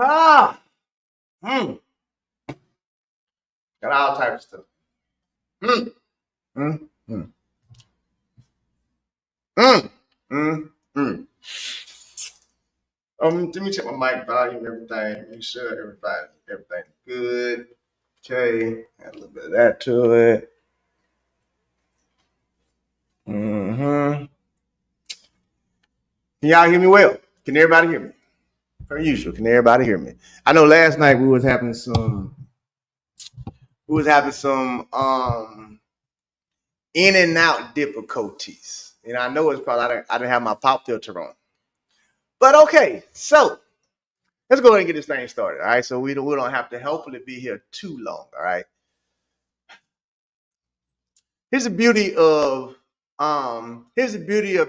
Ah, mm, got all types of stuff. Mm, mm, mm, mm, mm, mm. Let me check my mic volume, everything. Make sure everything's good. Okay, add a little bit of that to it. Mm-hmm. Can y'all hear me well? Can everybody hear me? Per usual, can everybody hear me? I know last night we was having some in and out difficulties. And I know it's probably I didn't have my pop filter on. But okay, so let's go ahead and get this thing started. All right. So we don't have to hopefully be here too long. All right. Here's the beauty of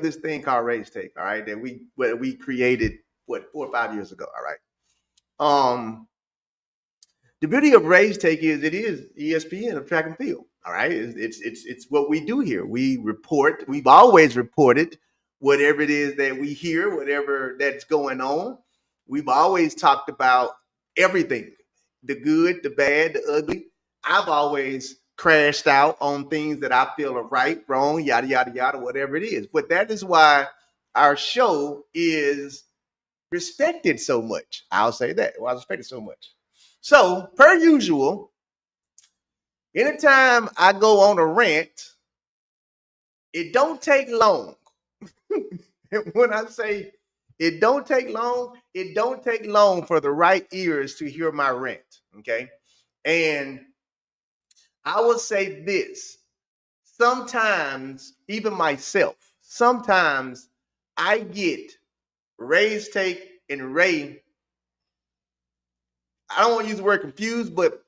this thing called RaesTake. All right, that we created 4 or 5 years ago. All right. The beauty of RaesTake is it is ESPN of track and field. All right, it's what we do here. We report. We've always reported whatever it is that we hear, whatever that's going on. We've always talked about everything, the good, the bad, the ugly. I've always crashed out on things that I feel are right, wrong, yada yada yada, whatever it is. But that is why our show is respected so much. I'll say that. Why respected so much. So, per usual, anytime I go on a rant, it don't take long. When I say it don't take long for the right ears to hear my rant. Okay. And I will say this sometimes, even myself, sometimes I get RaesTake and Ray. I don't want to use the word confused, but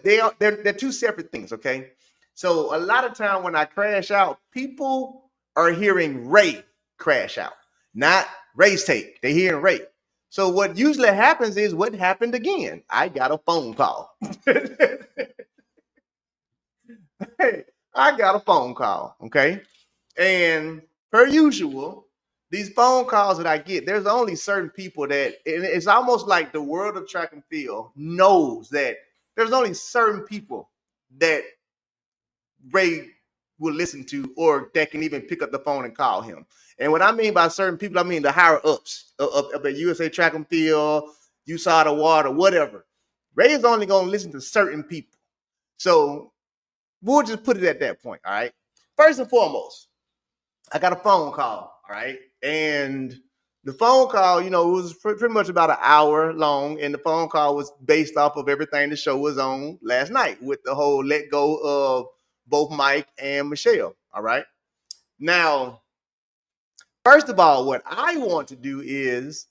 they're two separate things, okay? So a lot of time when I crash out, people are hearing Ray crash out, not RaesTake. They're hearing Ray. So what usually happens is what happened again. I got a phone call. Hey, I got a phone call, okay? And per usual, these phone calls that I get, there's only certain people that it's almost like the world of track and field knows that there's only certain people that Ray will listen to or that can even pick up the phone and call him. And what I mean by certain people, I mean the higher ups of the USA Track and Field, USADA Water, whatever. Ray is only going to listen to certain people. So we'll just put it at that point. All right. First and foremost, I got a phone call. All right. And the phone call, it was pretty much about an hour long. And the phone call was based off of everything the show was on last night with the whole let go of both Mike and Michelle. All right. Now, first of all, what I want to do is,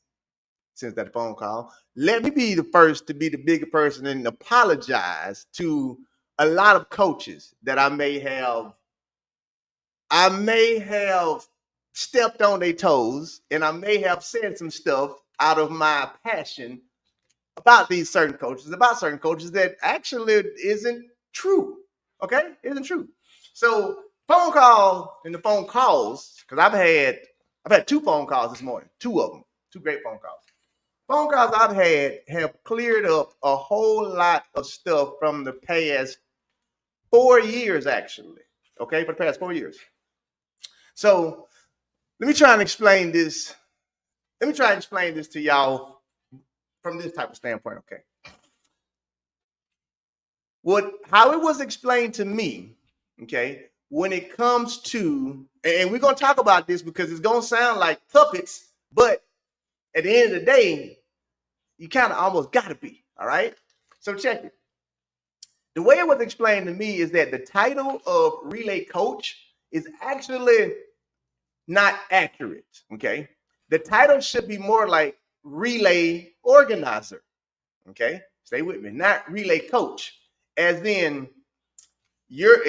since that phone call, let me be the first to be the bigger person and apologize to a lot of coaches that I may have stepped on their toes and I may have said some stuff out of my passion about certain coaches that actually isn't true. Okay? Isn't true. So phone call and the phone calls, because I've had 2 phone calls this morning, 2 of them, 2 great phone calls. Phone calls I've had have cleared up a whole lot of stuff from the past 4 years, actually. Okay, for the past 4 years. So let me try and explain this. Let me try and explain this to y'all from this type of standpoint. Okay. How it was explained to me, okay, when it comes to, and we're gonna talk about this because it's gonna sound like puppets, but at the end of the day, you kind of almost gotta be, all right? So check it. The way it was explained to me is that the title of relay coach is actually not accurate. Okay. The title should be more like relay organizer. Okay. Stay with me. Not relay coach. As in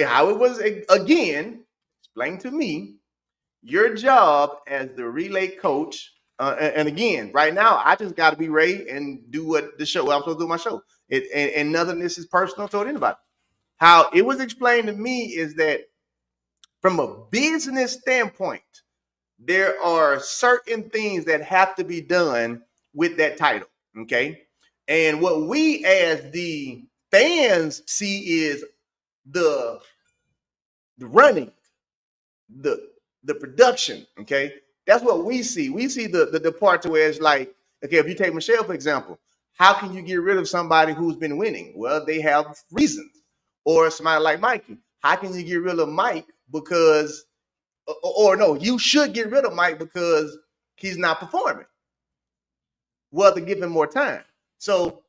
how it was again explained to me, your job as the relay coach. And again, right now, I just got to be Ray and do what I'm supposed to do my show. And none of this is personal toward anybody. How it was explained to me is that from a business standpoint, there are certain things that have to be done with that title. Okay. And what we as the fans see is the running, the production. Okay, that's what we see. We see the part to where it's like, okay, if you take Michelle for example, how can you get rid of somebody who's been winning? Well, they have reasons. Or somebody like Mikey, how can you get rid of Mike because, or no, you should get rid of Mike because he's not performing. Well, to give him more time. So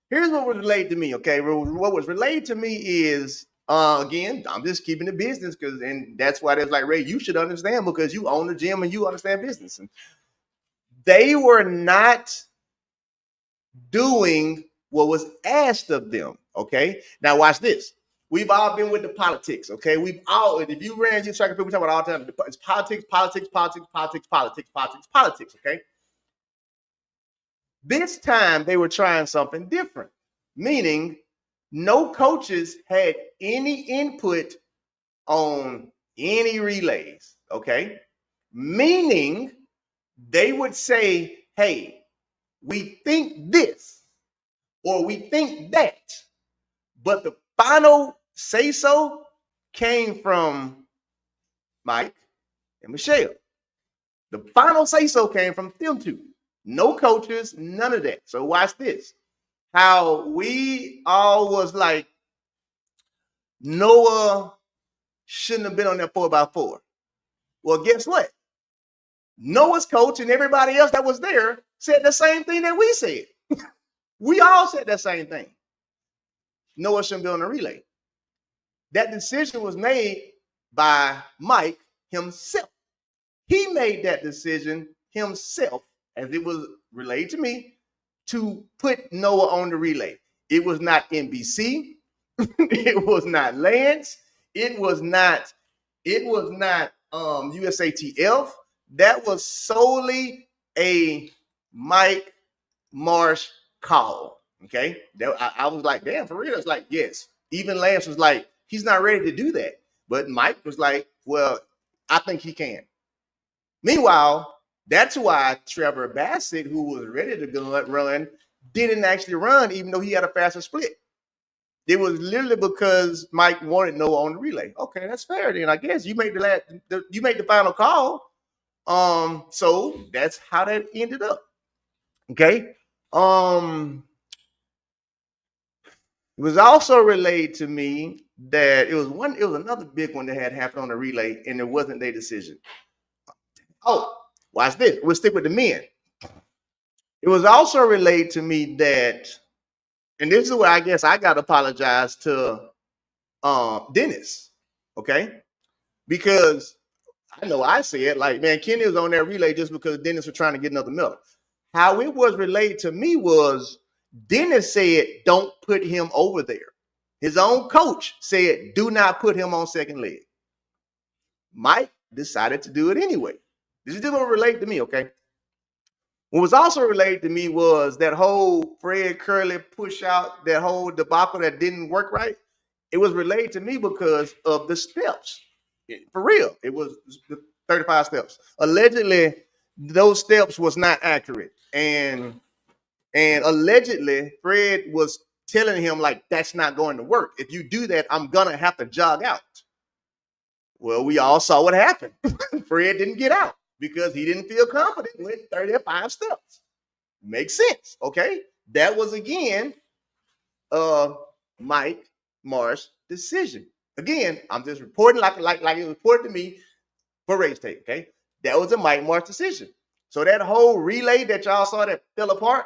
here's what was relayed to me. Okay, what was relayed to me is again, I'm just keeping the business because, and that's why there's like, Ray, you should understand because you own the gym and you understand business. And they were not doing what was asked of them. Okay, now watch this. We've all been with the politics. Okay, we've all, if you ran your track and field, we talk about all the time. It's politics, politics, politics, politics, politics, politics, politics. Okay. This time they were trying something different, meaning no coaches had any input on any relays. Okay. Meaning they would say, hey, we think this or we think that, but the final say so came from Mike and Michelle. The final say so came from them two. No coaches, none of that. So watch this. How we all was like, Noah shouldn't have been on that 4x4. Well, guess what? Noah's coach and everybody else that was there said the same thing that we said. We all said that same thing. Noah shouldn't be on the relay. That decision was made by Mike himself. He made that decision himself, as it was relayed to me, to put Noah on the relay. It was not NBC. It was not Lance. It was not USATF. That was solely a Mike Marsh call. Okay. I was like, damn, for real. It's like, yes. Even Lance was like, he's not ready to do that. But Mike was like, well, I think he can. Meanwhile, that's why Trevor Bassett, who was ready to run, didn't actually run, even though he had a faster split. It was literally because Mike wanted Noah on the relay. Okay, that's fair then. I guess you made the final call. So that's how that ended up. Okay. It was also relayed to me that it was another big one that had happened on the relay, and it wasn't their decision. Oh, watch this. We'll stick with the men. It was also relayed to me that, and this is where I guess I got to apologize to Dennis, okay? Because I know I said, like, man, Kenny was on that relay just because Dennis was trying to get another medal. How it was relayed to me was Dennis said, don't put him over there. His own coach said, do not put him on second leg. Mike decided to do it anyway. This is just what related to me, okay? What was also related to me was that whole Fred Curley push out, that whole debacle that didn't work right. It was related to me because of the steps. For real, it was the 35 steps. Allegedly, those steps was not accurate. And allegedly, Fred was telling him, like, that's not going to work. If you do that, I'm going to have to jog out. Well, we all saw what happened. Fred didn't get out because he didn't feel confident with 35 steps. Makes sense, okay? That was, again, Mike Marsh's decision. Again, I'm just reporting like it was reported to me for RaesTake, okay? That was a Mike Marsh decision. So that whole relay that y'all saw that fell apart,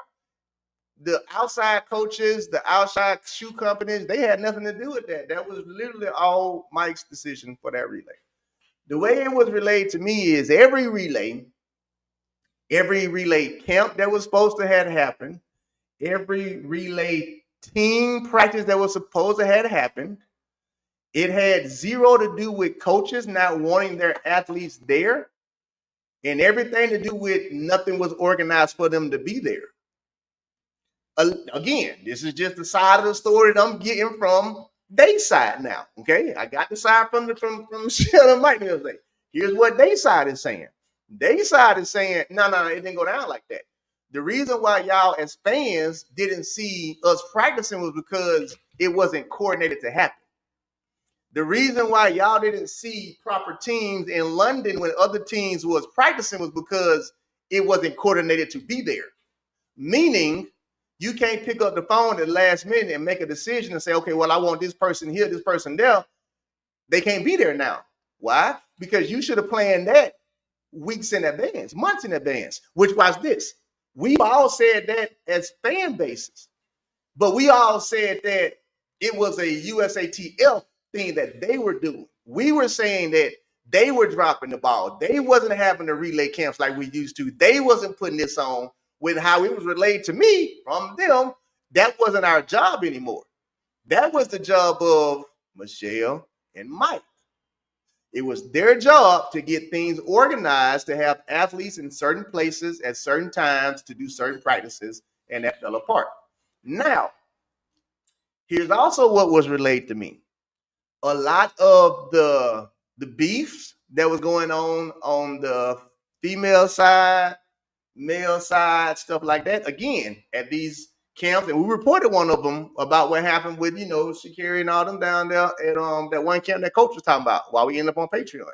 the outside coaches, the outside shoe companies, they had nothing to do with that. That was literally all Mike's decision for that relay. The way it was relayed to me is every relay camp that was supposed to have happened, every relay team practice that was supposed to have happened, it had zero to do with coaches not wanting their athletes there, and everything to do with nothing was organized for them to be there. Again, this is just the side of the story that I'm getting from their side now. Okay, I got the side from Michelle and Mike. Here's what their side is saying. Their side is saying, no, it didn't go down like that. The reason why y'all as fans didn't see us practicing was because it wasn't coordinated to happen. The reason why y'all didn't see proper teams in London when other teams was practicing was because it wasn't coordinated to be there. Meaning, you can't pick up the phone at the last minute and make a decision and say, okay, well, I want this person here, this person there. They can't be there now. Why? Because you should have planned that weeks in advance, months in advance, which was this. We all said that as fan bases, but we all said that it was a USATF thing that they were doing. We were saying that they were dropping the ball. They wasn't having the relay camps like we used to. They wasn't putting this on. With how it was relayed to me from them, that wasn't our job anymore. That was the job of Michelle and Mike. It was their job to get things organized, to have athletes in certain places at certain times to do certain practices, and that fell apart. Now, here's also what was relayed to me. A lot of the beefs that was going on the female side, male side, stuff like that, again, at these camps, and we reported one of them about what happened with, Shakira and all them down there at that one camp that coach was talking about while we ended up on Patreon.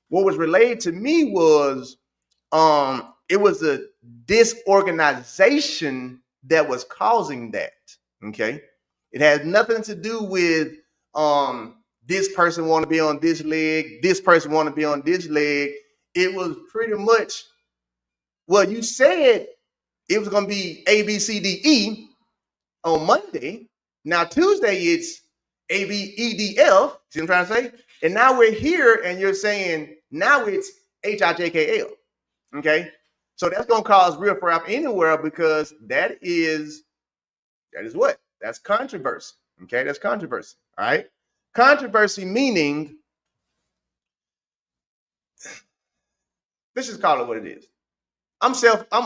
What was relayed to me was it was a disorganization that was causing that. Okay. It has nothing to do with this person want to be on this leg, this person want to be on this leg. It was pretty much, well, you said it was going to be A, B, C, D, E on Monday. Now, Tuesday, it's A, B, E, D, F. See what I'm trying to say? And now we're here and you're saying now it's H, I, J, K, L. Okay? So that's going to cause real crap anywhere because that is what? That's controversy. Okay? That's controversy. All right? Controversy meaning, let's just call it what it is. I'm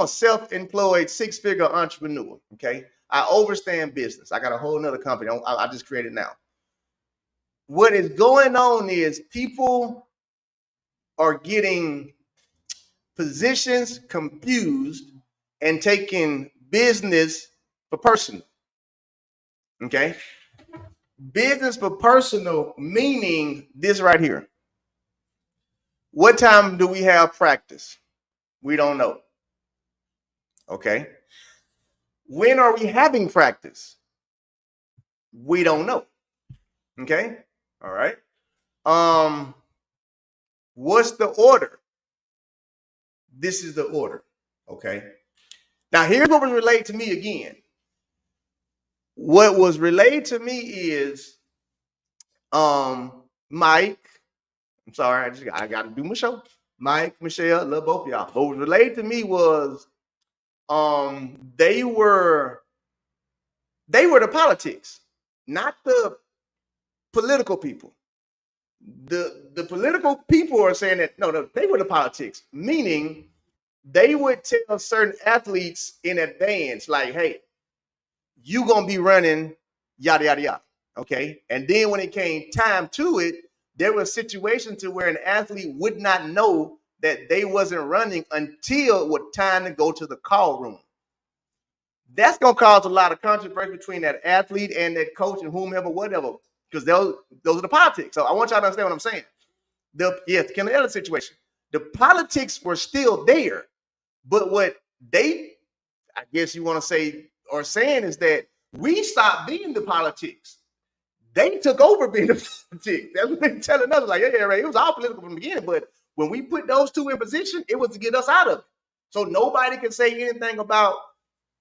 a self-employed 6-figure entrepreneur. Okay. I overstand business. I got a whole nother company. I just created now. What is going on is people are getting positions confused and taking business for personal. Okay. Business for personal, meaning this right here. What time do we have practice? We don't know. Okay. When are we having practice? We don't know. Okay. All right. What's the order? This is the order. Okay. Now here's what was relayed to me again. What was relayed to me is Mike. I'm sorry, I gotta do my show. Mike, Michelle, love both of y'all. What was relayed to me was they were the politics, not the political people. The political people are saying that no, they were the politics, meaning they would tell certain athletes in advance, like, hey, you gonna be running yada yada yada. Okay. And then when it came time to it, there was a situation to where an athlete would not know that they wasn't running until it was time to go to the call room. That's going to cause a lot of controversy between that athlete and that coach and whomever, whatever, because those are the politics. So I want y'all to understand what I'm saying. The Kendall Ellis situation, the politics were still there, but what they, I guess you want to say, are saying is that we stopped being the politics. They took over being the politics. That's what they're telling us. Like, yeah, right. It was all political from the beginning, but when we put those two in position, it was to get us out of it. So nobody can say anything about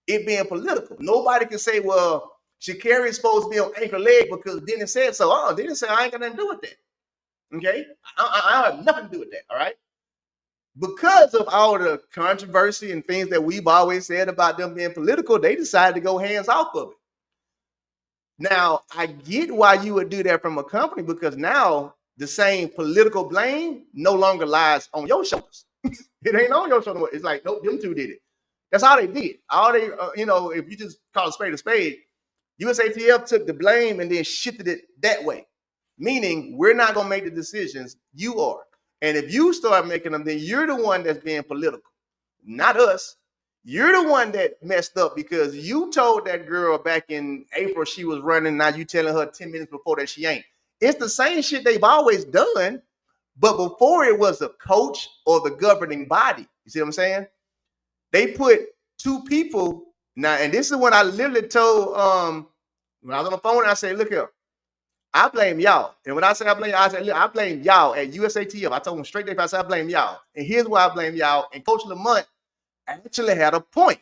it being political. Nobody can say, well, Shakira is supposed to be on anchor leg because Dennis said so. Oh, Dennis said I ain't got nothing to do with that. Okay? I have nothing to do with that. All right? Because of all the controversy and things that we've always said about them being political, they decided to go hands off of it. Now, I get why you would do that from a company because now the same political blame no longer lies on your shoulders. It ain't on your shoulder. It's like, nope, them two did it. That's all they did. All they, if you just call a spade, USATF took the blame and then shifted it that way. Meaning, we're not going to make the decisions. You are. And if you start making them, then you're the one that's being political, not us. You're the one that messed up because you told that girl back in April she was running. Now you telling her 10 minutes before that she ain't. It's the same shit they've always done, but before it was a coach or the governing body. You see what I'm saying? They put two people now, and this is when I literally told when I was on the phone, I said, look here, I blame y'all. And when I say I blame y'all, I said, look, I blame y'all at USATF. I told them straight there, I said, I blame y'all. And here's why I blame y'all. And Coach Lamont actually had a point.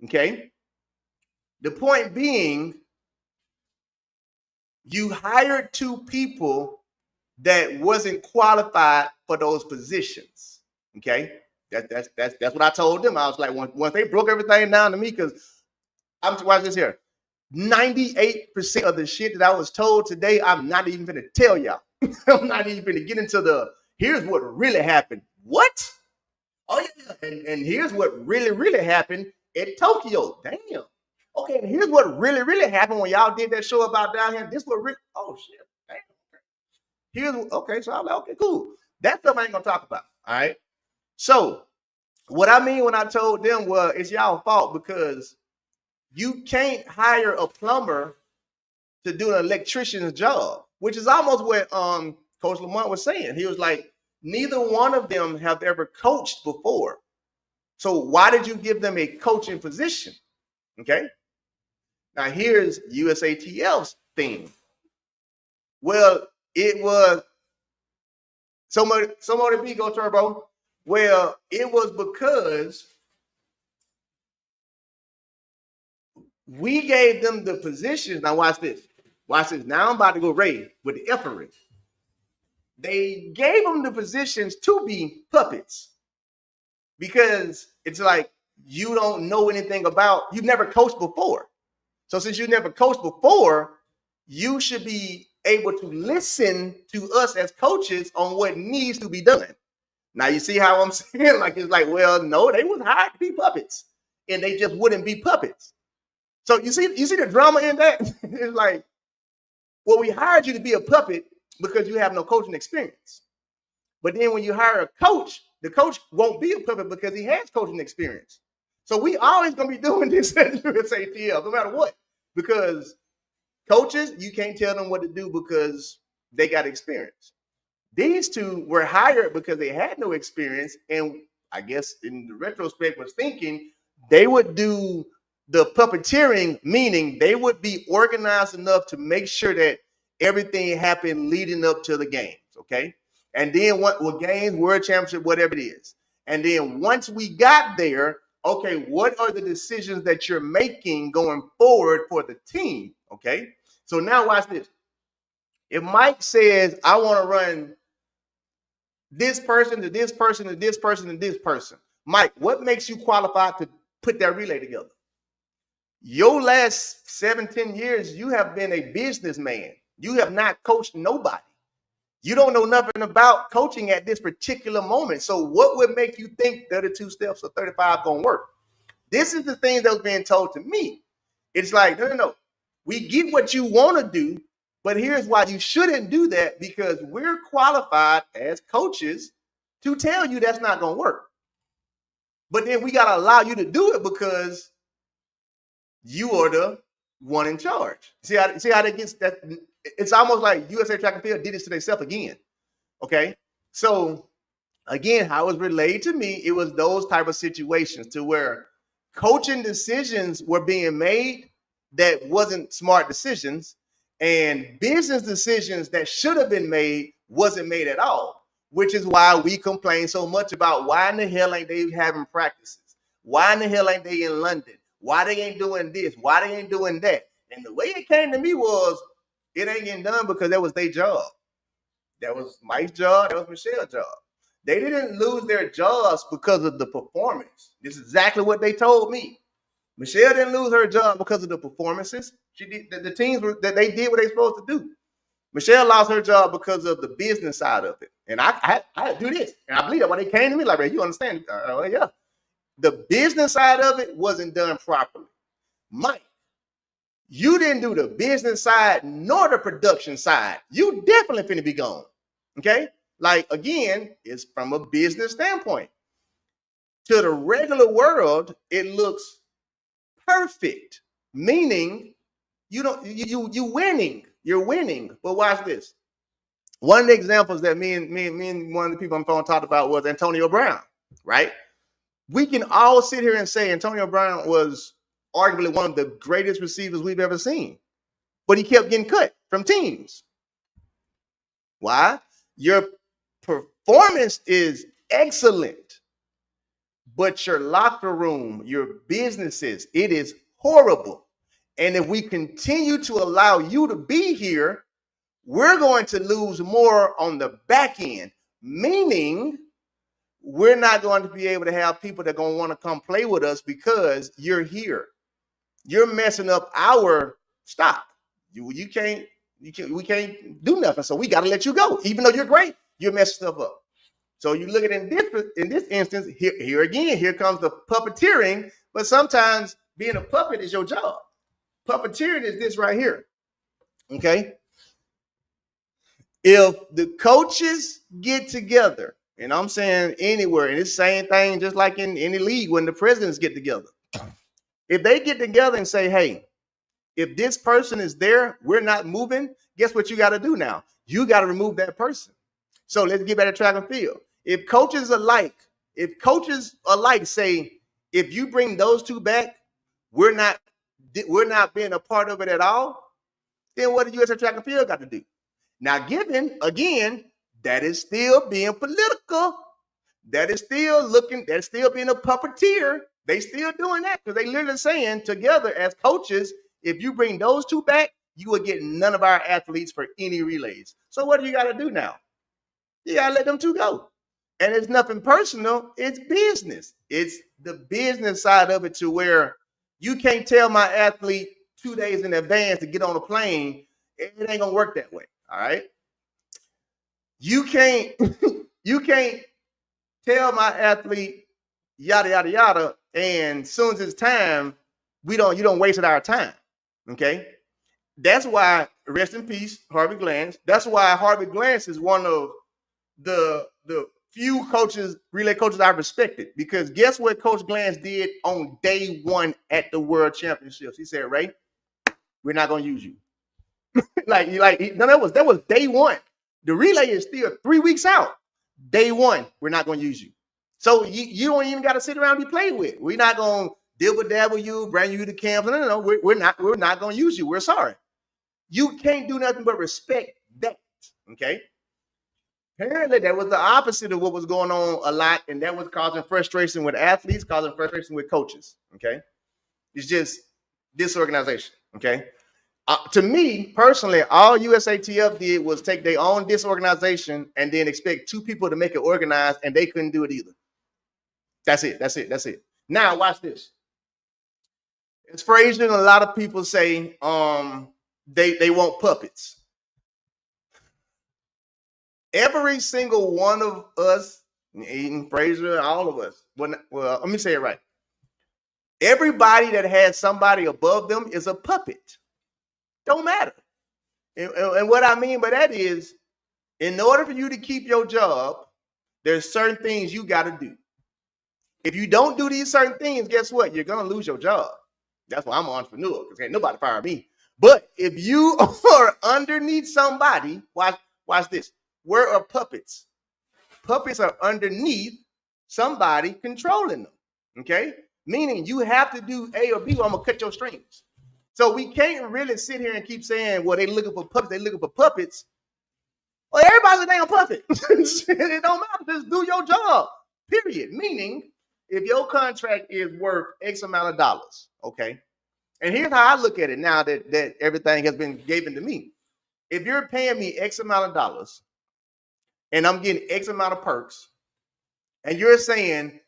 Okay. The point being, you hired two people that wasn't qualified for those positions. Okay. That's what I told them. I was like, once they broke everything down to me, because I'm watch this here. 98% of the shit that I was told today, I'm not even gonna tell y'all. I'm not even gonna get into the here's what really happened. What? Oh yeah, and here's what really happened at Tokyo. Damn. Okay, and here's what really happened when y'all did that show about down here. This what really, oh shit. Damn. Here's okay, so I'm like, okay, cool. That's something I ain't gonna talk about. All right. So what I mean when I told them was it's y'all fault because you can't hire a plumber to do an electrician's job, which is almost what Coach Lamont was saying. He was like, neither one of them have ever coached before. So why did you give them a coaching position? Okay. Now here's USATF's thing. Well, it was somebody go Turbo. Well, it was because we gave them the positions. Now watch this. Watch this. Now I'm about to go Ray with the effery. They gave them the positions to be puppets because it's like you don't know anything about, you've never coached before. So since you never coached before, you should be able to listen to us as coaches on what needs to be done. Now you see how I'm saying? Like it's like, well, no, they was hired to be puppets, and they just wouldn't be puppets. So you see the drama in that? It's like, well, we hired you to be a puppet because you have no coaching experience. But then when you hire a coach, the coach won't be a puppet because he has coaching experience. So we always gonna be doing this at USATF, no matter what, because coaches, you can't tell them what to do because they got experience. These two were hired because they had no experience, and I guess in the retrospect was thinking they would do the puppeteering, meaning they would be organized enough to make sure that everything happened leading up to the games, okay? And then what games, world championship, whatever it is. And then once we got there, okay, what are the decisions that you're making going forward for the team, okay? So now watch this. If Mike says, I want to run this person to this person to this person to this person, Mike, what makes you qualified to put that relay together? Your last 7-10 years, you have been a businessman. You have not coached nobody. You don't know nothing about coaching at this particular moment. So what would make you think 32 steps or 35 gonna work? This is the thing that was being told to me. It's like, no. We get what you want to do, but here's why you shouldn't do that, because we're qualified as coaches to tell you that's not gonna work. But then we gotta allow you to do it because you are the one in charge. See how that gets that? It's almost like USA Track and Field did this to themselves again. Okay, so again, how it was relayed to me, it was those type of situations to where coaching decisions were being made that wasn't smart decisions, and business decisions that should have been made wasn't made at all. Which is why we complain so much about why in the hell ain't they having practices? Why in the hell ain't they in London? Why they ain't doing this? Why they ain't doing that? And the way it came to me was, it ain't getting done because that was their job. That was Mike's job. That was Michelle's job. They didn't lose their jobs because of the performance. This is exactly what they told me. Michelle didn't lose her job because of the performances. She did the teams that they did what they supposed to do. Michelle lost her job because of the business side of it. And I had to do this. And I believe that when they came to me, like, you understand? Yeah. The business side of it wasn't done properly. Mike, you didn't do the business side nor the production side. You definitely finna be gone. Okay? Like, again, it's from a business standpoint. To the regular world, it looks perfect, meaning you winning. You're winning. But watch this. One of the examples that me and one of the people on the phone talked about was Antonio Brown, right? We can all sit here and say Antonio Brown was arguably one of the greatest receivers we've ever seen, but he kept getting cut from teams. Why? Your performance is excellent, but your locker room, your businesses, it is horrible. And if we continue to allow you to be here, we're going to lose more on the back end, meaning we're not going to be able to have people that are going to want to come play with us because you're here. You're messing up our stock. We can't do nothing. So we got to let you go. Even though you're great, you're messing stuff up. So you look at it in this instance, here again, here comes the puppeteering. But sometimes being a puppet is your job. Puppeteering is this right here. Okay. If the coaches get together, and I'm saying anywhere, and it's the same thing just like in any league when the presidents get together. If they get together and say, hey, if this person is there, we're not moving, guess what you got to do now? You got to remove that person. So let's get back to track and field. If coaches alike say, if you bring those two back, we're not being a part of it at all, then what do USA Track and Field got to do? Now, given, again, that is still being political. That is still being a puppeteer. They still doing that because they literally saying together as coaches, if you bring those two back, you will get none of our athletes for any relays. So what do you got to do now? You got to let them two go. And it's nothing personal. It's business. It's the business side of it to where you can't tell my athlete 2 days in advance to get on a plane. It ain't going to work that way. All right. You can't tell my athlete yada yada yada, and as soon as it's time, you don't waste our time. Okay. That's why, rest in peace, Harvey Glance. That's why Harvey Glance is one of the few relay coaches I respected, because guess what Coach Glance did on day one at the World Championships? He said, Ray, we're not going to use you. That was day one. The relay is still 3 weeks out. Day one, we're not going to use you. So you don't even got to sit around and be played with. We're not going to dibble-dabble you, bring you to camps. No. We're not going to use you. We're sorry. You can't do nothing but respect that. Okay. Apparently, that was the opposite of what was going on a lot, and that was causing frustration with athletes, causing frustration with coaches. Okay. It's just disorganization. Okay. To me personally, all USATF did was take their own disorganization and then expect two people to make it organized, and they couldn't do it either. That's it. Now watch this. It's Frazier, and a lot of people say they want puppets. Every single one of us, Eden, Frazier, all of us. Well, let me say it right. Everybody that has somebody above them is a puppet. Don't matter. And what I mean by that is, in order for you to keep your job, there's certain things you got to do. If you don't do these certain things, guess what? You're going to lose your job. That's why I'm an entrepreneur, because ain't nobody fire me. But if you are underneath somebody, watch this. Where are puppets? Puppets are underneath somebody controlling them. Okay? Meaning you have to do A or B, or I'm going to cut your strings. So we can't really sit here and keep saying, well, they looking for puppets. They looking for puppets. Well, everybody's a damn puppet. It don't matter. Just do your job, period. Meaning, if your contract is worth X amount of dollars, okay? And here's how I look at it now that everything has been given to me. If you're paying me X amount of dollars and I'm getting X amount of perks, and you're saying,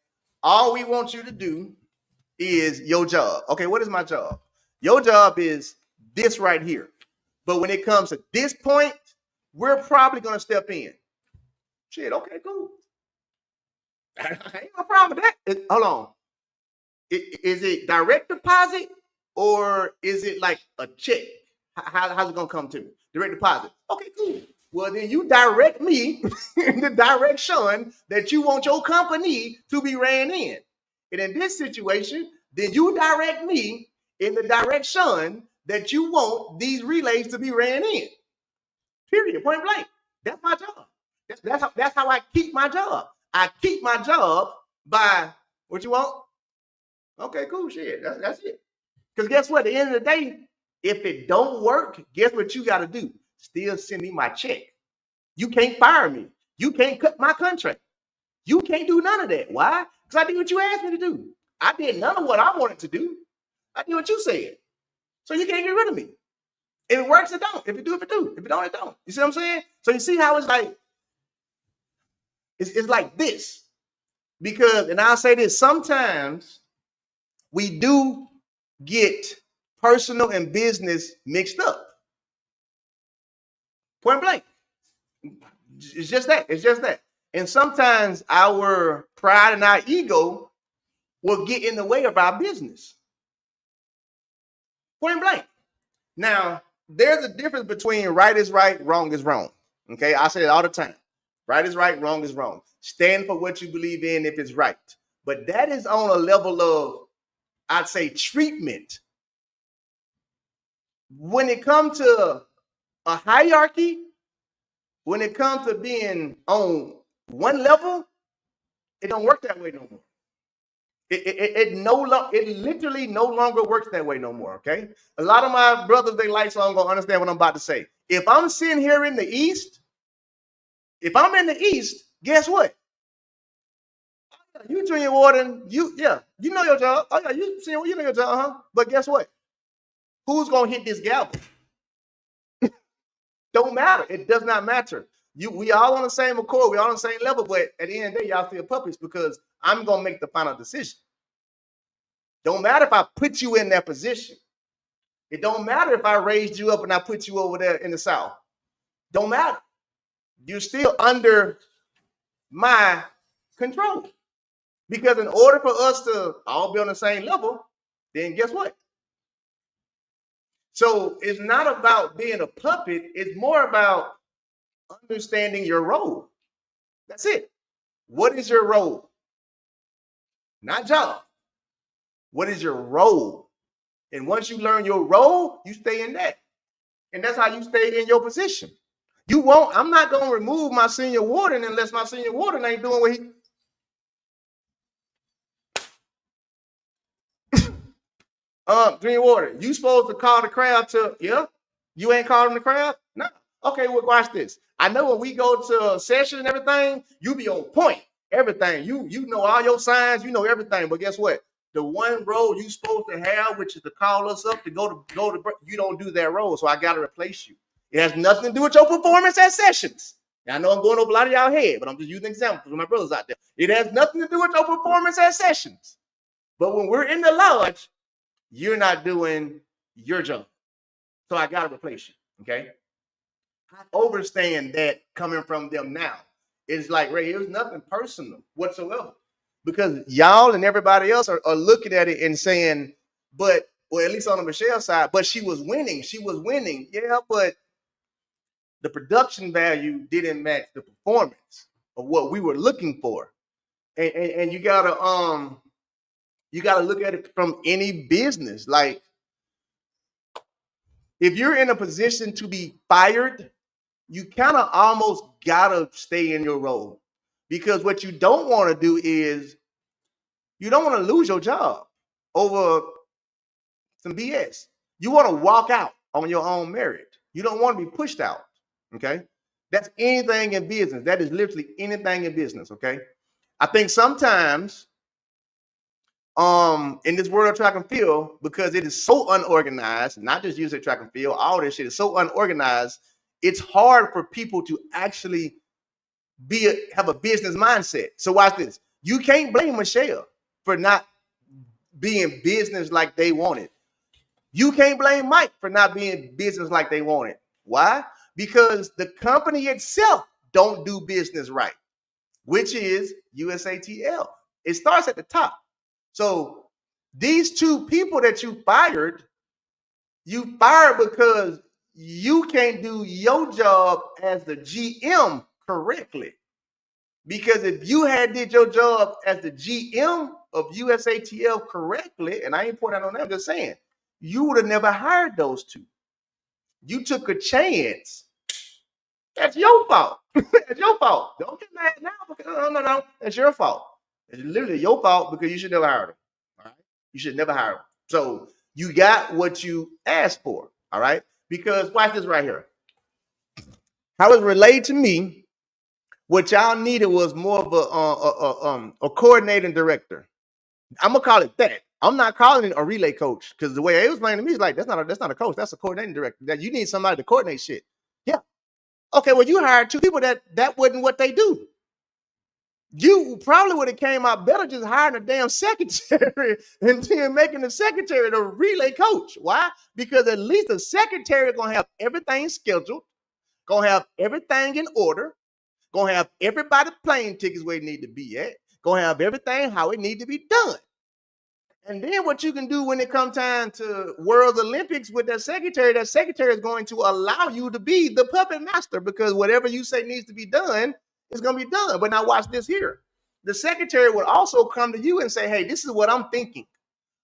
all we want you to do is your job. Okay, what is my job? Your job is this right here. But when it comes to this point, we're probably going to step in. Shit, okay, cool. I ain't no problem with that. Hold on. Is it direct deposit or is it like a check? How's it going to come to me? Direct deposit. Okay, cool. Well, then you direct me in the direction that you want your company to be ran in. And in this situation, then you direct me in the direction that you want these relays to be ran in. Period. Point blank. That's my job. That's how I keep my job. I keep my job by what you want. Okay, cool. Shit. That's it. Because guess what? At the end of the day, if it don't work, guess what you got to do? Still send me my check. You can't fire me. You can't cut my contract. You can't do none of that. Why? Because I did what you asked me to do. I did none of what I wanted to do. I did what you said. So you can't get rid of me. If it works, it don't. If it do, if it do. If it don't, it don't. You see what I'm saying? So you see how it's like, it's like this. Because, and I'll say this, sometimes we do get personal and business mixed up. Point blank. It's just that. It's just that. And sometimes our pride and our ego will get in the way of our business. Point blank. Now, there's a difference between right is right, wrong is wrong. Okay, I say it all the time. Right is right, wrong is wrong. Stand for what you believe in if it's right. But that is on a level of, I'd say, treatment. When it comes to a hierarchy, when it comes to being on one level, it don't work that way no more. It literally no longer works that way no more. Okay, a lot of my brothers, they like, so I'm gonna understand what I'm about to say. If I'm sitting here in the East, if I'm in the East, guess what? You Junior Warden, you know your job. Oh yeah, you know your job, huh? But guess what? Who's gonna hit this gavel? Don't matter. It does not matter. We all on the same accord. We all on the same level. But at the end of the day, y'all still puppets because I'm gonna make the final decision. Don't matter if I put you in that position. It don't matter if I raised you up and I put you over there in the South. Don't matter. You're still under my control. Because in order for us to all be on the same level, then guess what? So it's not about being a puppet. It's more about understanding your role. That's it. What is your role? Not job. What is your role? And once you learn your role, you stay in that. And that's how you stay in your position. You won't, I'm not going to remove my senior warden unless my senior warden ain't doing what he. Junior warden, you supposed to call the crowd to, yeah? You ain't calling the crowd? No. Okay, well, watch this. I know when we go to a session and everything, you be on point. Everything. You know all your signs, you know everything. But guess what? The one role you supposed to have, which is to call us up to go to you don't do that role. So I gotta replace you. It has nothing to do with your performance at sessions. Now, I know I'm going over a lot of y'all head, but I'm just using examples for my brothers out there. It has nothing to do with your performance at sessions. But when we're in the lodge, you're not doing your job. So I gotta replace you. Okay. I understand that coming from them now. It's like, Ray, it was nothing personal whatsoever. Because y'all and everybody else are looking at it and saying, but, well, at least on the Michelle side, but she was winning. She was winning. Yeah, but the production value didn't match the performance of what we were looking for. And you gotta look at it from any business. Like, if you're in a position to be fired, you kind of almost gotta stay in your role. Because what you don't want to do is you don't want to lose your job over some BS. You want to walk out on your own merit. You don't want to be pushed out. Okay. That's anything in business. That is literally anything in business. Okay. I think sometimes in this world of track and field, because it is so unorganized, not just use track and field, all this shit is so unorganized, it's hard for people to actually have a business mindset. So watch this. You can't blame Michelle for not being business like they wanted. You can't blame Mike for not being business like they wanted. Why? Because the company itself don't do business right, which is USATL. It starts at the top. So these two people that you fired because you can't do your job as the GM correctly. Because if you had did your job as the GM of USATL correctly, and I ain't pointing out on that, I'm just saying, you would have never hired those two. You took a chance. That's your fault. That's your fault. Don't get mad now because no. That's your fault. It's literally your fault because you should never hire them. All right. You should never hire them. So you got what you asked for. All right. Because watch this right here. How it relayed to me, what y'all needed was more of a coordinating director. I'm gonna call it that. I'm not calling it a relay coach because the way it was explained to me is like that's not a coach. That's a coordinating director. That you need somebody to coordinate shit. Yeah. Okay. Well, you hired two people that wasn't what they do. You probably would have came out better just hiring a damn secretary and then making the secretary the relay coach. Why? Because at least the secretary is gonna have everything scheduled, gonna have everything in order, gonna have everybody plane tickets where it need to be at, gonna have everything how it need to be done. And then what you can do when it comes time to World Olympics with that secretary is going to allow you to be the puppet master because whatever you say needs to be done is going to be done. But now watch this here. The secretary would also come to you and say, hey, this is what I'm thinking.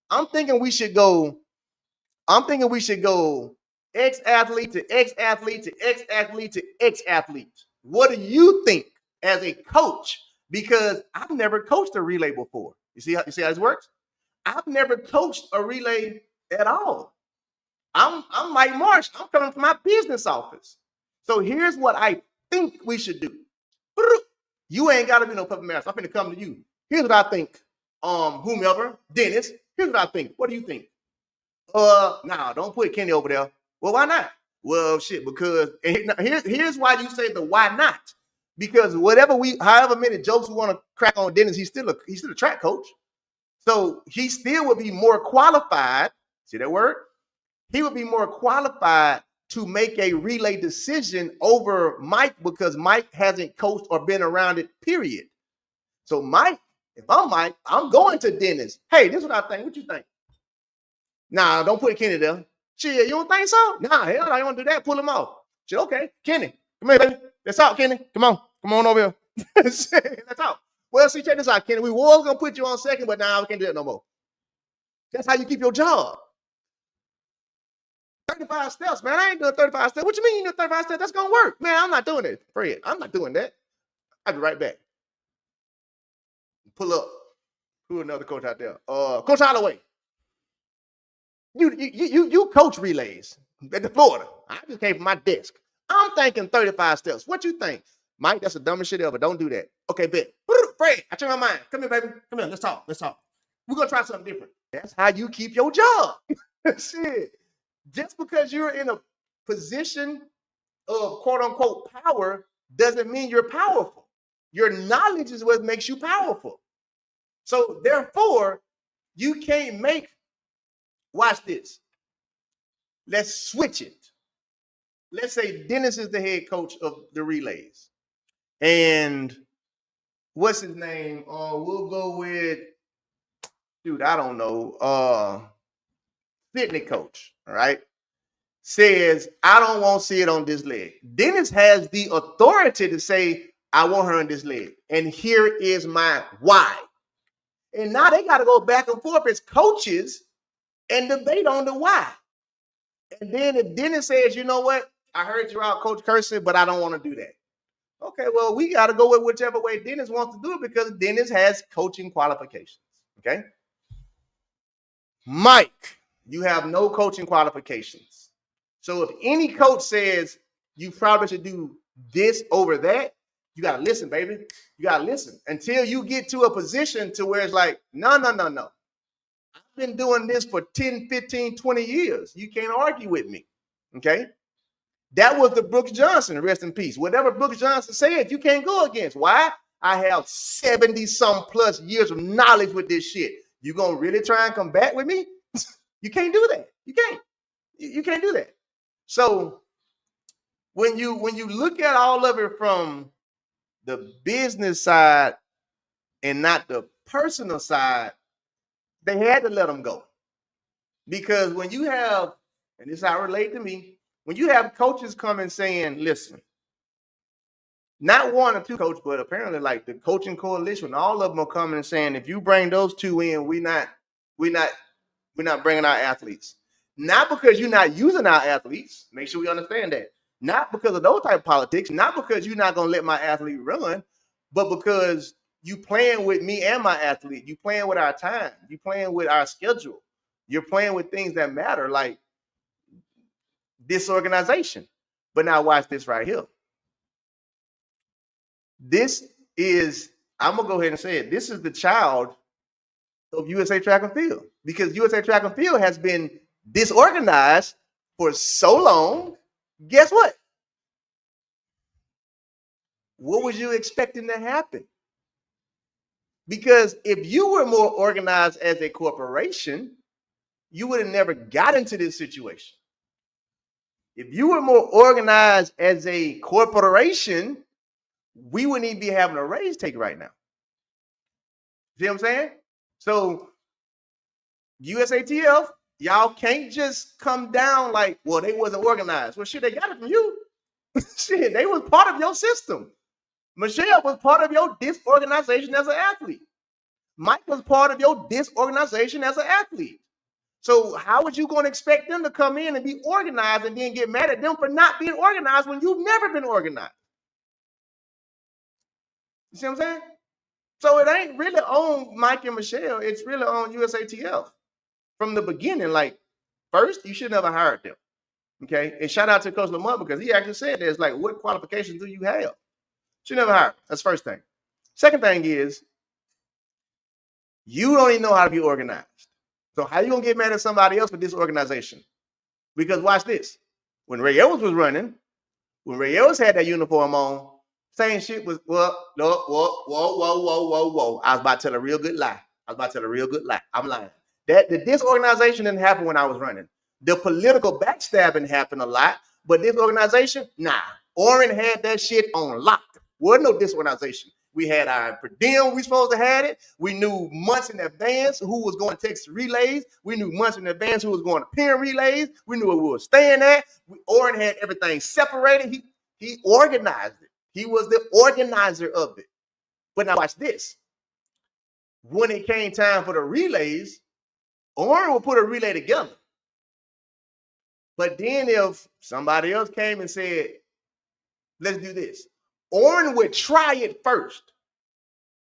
I'm thinking we should go X athlete to X athlete to X athlete to X athlete. What do you think as a coach? Because I've never coached a relay before. You see how this works? I've never coached a relay at all. I'm Mike Marsh. I'm coming from my business office. So here's what I think we should do. You ain't got to be no puppet master. I'm going to come to you. Here's what I think. Whomever, Dennis. Here's what I think. What do you think? Nah, don't put Kenny over there. Well, why not? Well, shit, because here's why you say the why not. Because however many jokes we want to crack on Dennis, he's still a track coach. So he still would be more qualified. See that word? He would be more qualified to make a relay decision over Mike because Mike hasn't coached or been around it, period. So Mike, if I'm Mike, I'm going to Dennis. Hey, this is what I think. What you think? Nah, don't put Kenny there. Shit, you don't think so? Nah, hell, I don't want to do that. Pull him off. Shit, okay. Kenny, come here, baby. Let's talk, Kenny. Come on over here. Let's talk. Well, see, check this out, Kenny. We was gonna put you on second, but now we can't do that no more. That's how you keep your job. 35 steps, man. I ain't doing 35 steps. What you mean you doing 35 steps? That's gonna work. Man, I'm not doing it, Fred. I'm not doing that. I'll be right back. Pull up. Who another coach out there? Coach Holloway. You coach relays at the Florida. I just came from my desk. I'm thinking 35 steps. What you think? Mike, that's the dumbest shit ever. Don't do that. Okay, bet. Fred, I changed my mind. Come here, baby. Come here. Let's talk. We're gonna try something different. That's how you keep your job. Shit. Just because you're in a position of quote unquote power doesn't mean you're powerful. Your knowledge is what makes you powerful. So therefore, you can't make, watch this. Let's switch it. Let's say Dennis is the head coach of the relays. And what's his name? We'll go with, dude, I don't know. Fitness coach, all right, says, I don't want to see it on this leg. Dennis has the authority to say, I want her on this leg. And here is my why. And now they got to go back and forth as coaches and debate on the why. And then if Dennis says, you know what, I heard you out, Coach Kersey, but I don't want to do that. Okay, well, we got to go with whichever way Dennis wants to do it because Dennis has coaching qualifications. Okay. Mike, you have no coaching qualifications. So if any coach says you probably should do this over that, you got to listen, baby. You got to listen until you get to a position to where it's like, no. I've been doing this for 10, 15, 20 years. You can't argue with me. Okay. That was the Brooks Johnson, rest in peace. Whatever Brooks Johnson said, you can't go against. Why? I have 70-some plus years of knowledge with this shit. You gonna really try and combat with me? You can't do that. You can't. You can't do that. So when you look at all of it from the business side and not the personal side, they had to let them go. Because when you have, and this is how it relate to me, when you have coaches coming saying, listen, not one or two coach, but apparently like the coaching coalition, all of them are coming and saying, if you bring those two in, we're not bringing our athletes. Not because you're not using our athletes. Make sure we understand that. Not because of those type of politics. Not because you're not going to let my athlete run, but because you playing with me and my athlete. You playing with our time. You playing with our schedule. You're playing with things that matter, like disorganization. But now watch this right here. This is, I'm going to go ahead and say it. This is the child of USA Track and Field, because USA Track and Field has been disorganized for so long. Guess what? What was you expecting to happen? Because if you were more organized as a corporation, you would have never got into this situation. If you were more organized as a corporation, we wouldn't even be having a RaesTake right now. See what I'm saying? So USATF, y'all can't just come down like, well, they wasn't organized. Well, shit, they got it from you. Shit, they was part of your system. Michelle was part of your disorganization as an athlete. Mike was part of your disorganization as an athlete. So how are you going to expect them to come in and be organized and then get mad at them for not being organized when you've never been organized? You see what I'm saying? So it ain't really on Mike and Michelle. It's really on USATF from the beginning. Like, first, you should never hired them. Okay. And shout out to Coach Lamont, because he actually said this, like, what qualifications do you have? Should never hire. That's the first thing. Second thing is, you don't even know how to be organized. So how you gonna get mad at somebody else for disorganization? Because watch this. When Ray Owens was running, when Ray Owens had that uniform on, same shit was, well, no, whoa. I was about to tell a real good lie. I'm lying. That the disorganization didn't happen when I was running. The political backstabbing happened a lot, but disorganization, nah. Oren had that shit on lock. Wasn't no disorganization. We had our per diem, we supposed to have it. We knew months in advance who was going to Texas relays. We knew months in advance who was going to Penn relays. We knew where we were staying at. Oren had everything separated. He organized it. He was the organizer of it. But now watch this. When it came time for the relays, Oren would put a relay together. But then if somebody else came and said, let's do this, Oren would try it first.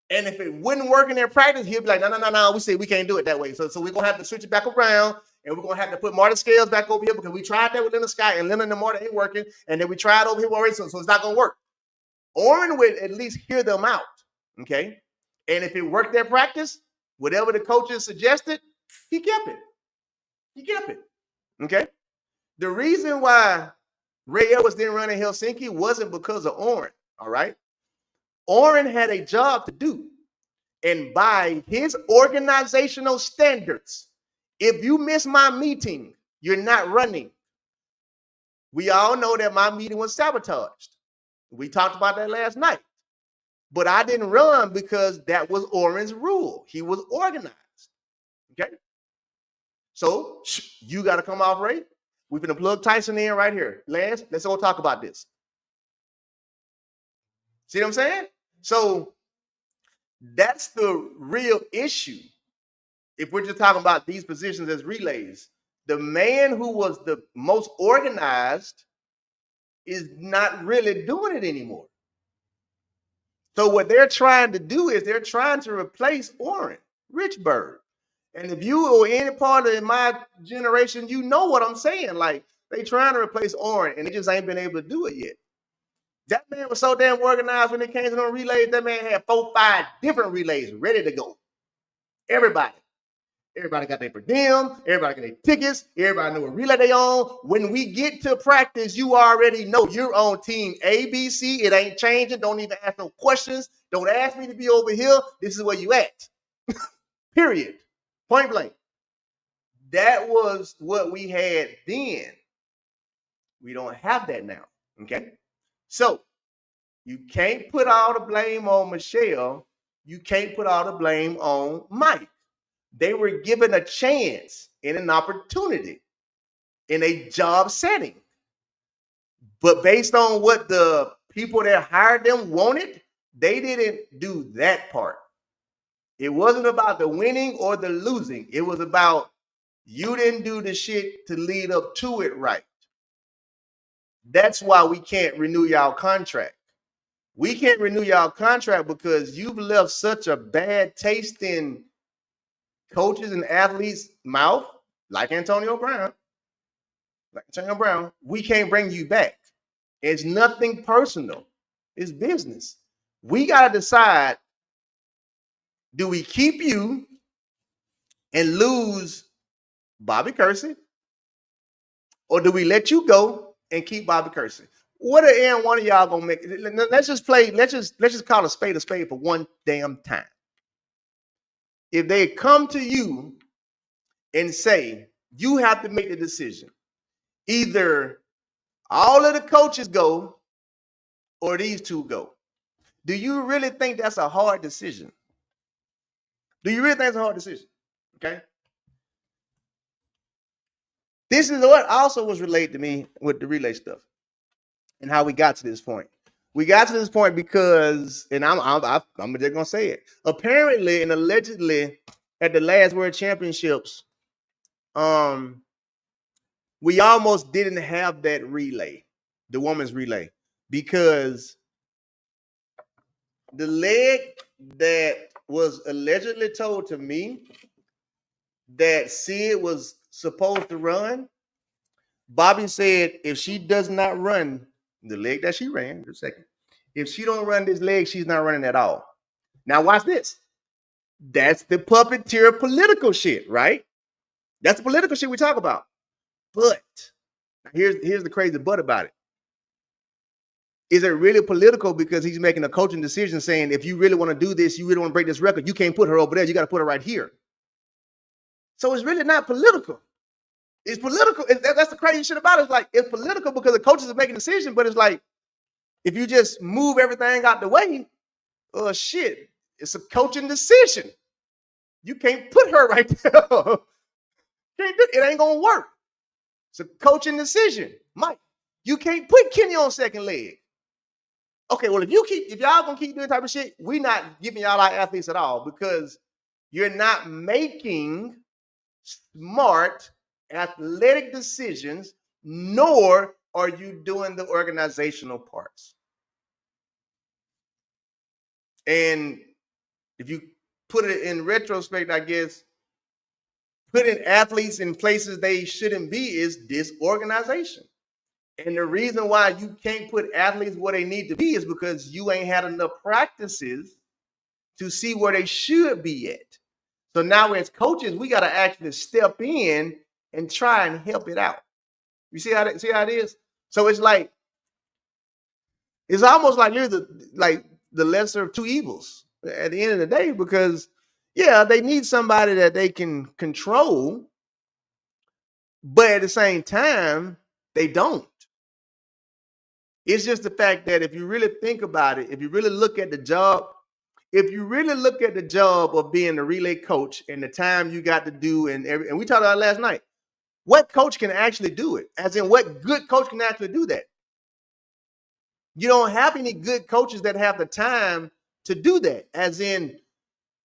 And if it wouldn't work in their practice, he'd be like, no, we said we can't do it that way. So we're going to have to switch it back around, and we're going to have to put Martin Scales back over here, because we tried that with Leonard Scott, and Leonard and Martin ain't working, and then we tried over here already, so it's not going to work. Oren would at least hear them out, okay? And if it worked their practice, whatever the coaches suggested, he kept it, okay? The reason why Ray Edwards didn't run in Helsinki wasn't because of Oren, all right? Oren had a job to do. And by his organizational standards, if you miss my meeting, you're not running. We all know that my meeting was sabotaged. We talked about that last night. But I didn't run because that was Oren's rule. He was organized. Okay? So you got to come off, Ray. We're going to plug Tyson in right here. Lance, let's all talk about this. See what I'm saying? So that's the real issue. If we're just talking about these positions as relays, the man who was the most organized is not really doing it anymore. So what they're trying to do is they're trying to replace Oren Richburg. And if you or any part of my generation, you know what I'm saying. Like, they trying to replace Oren, and they just ain't been able to do it yet. That man was so damn organized when it came to them relays. That man had 4, 5 different relays ready to go. Everybody got their per diem. Everybody got their tickets. Everybody know what relay they on. When we get to practice, you already know you're on team ABC. It ain't changing. Don't even ask no questions. Don't ask me to be over here. This is where you at. Period. Point blank. That was what we had then. We don't have that now. Okay? So you can't put all the blame on Michelle. You can't put all the blame on Mike. They were given a chance and an opportunity in a job setting. But based on what the people that hired them wanted, they didn't do that part. It wasn't about the winning or the losing. It was about you didn't do the shit to lead up to it right. That's why we can't renew y'all contract. We can't renew y'all contract because you've left such a bad taste in coaches and athletes' mouth, like Antonio Brown. We can't bring you back. It's nothing personal. It's business. We got to decide, do we keep you and lose Bobby Kersey, or do we let you go and keep Bobby Kersey? What are one of y'all gonna make? Let's just call a spade for one damn time. If they come to you and say, you have to make the decision, either all of the coaches go or these two go, do you really think that's a hard decision? Do you really think it's a hard decision? Okay. This is what also was related to me with the relay stuff and how we got to this point. We got to this point because, and I'm just gonna say it. Apparently and allegedly, at the last World Championships, we almost didn't have that relay, the women's relay, because the leg that was allegedly told to me that Sid was supposed to run, Bobby said if she does not run the leg that she ran, just a second, if she don't run this leg, she's not running at all. Now watch this. That's the puppeteer political shit, right? That's the political shit we talk about. But here's the crazy but about it. Is it really political because he's making a coaching decision saying, if you really want to do this, you really want to break this record, you can't put her over there. You got to put her right here. So it's really not political. It's political. That's the crazy shit about it. It's like, it's political because the coaches are making a decision, but it's like, if you just move everything out the way, oh shit, it's a coaching decision. You can't put her right there. It ain't gonna work. It's a coaching decision. Mike, you can't put Kenny on second leg. Okay, well, if y'all gonna keep doing type of shit, we're not giving y'all our athletes at all because you're not making smart athletic decisions, nor are you doing the organizational parts. And if you put it in retrospect, I guess putting athletes in places they shouldn't be is disorganization. And the reason why you can't put athletes where they need to be is because you ain't had enough practices to see where they should be at. So now as coaches, we got to actually step in and try and help it out. You see how it is? So it's like, it's almost like you're the lesser of two evils at the end of the day, because yeah, they need somebody that they can control, but at the same time, they don't. It's just the fact that if you really think about it, if you really look at the job, of being a relay coach and the time you got to do, and we talked about it last night, what coach can actually do it? As in, what good coach can actually do that? You don't have any good coaches that have the time to do that. As in,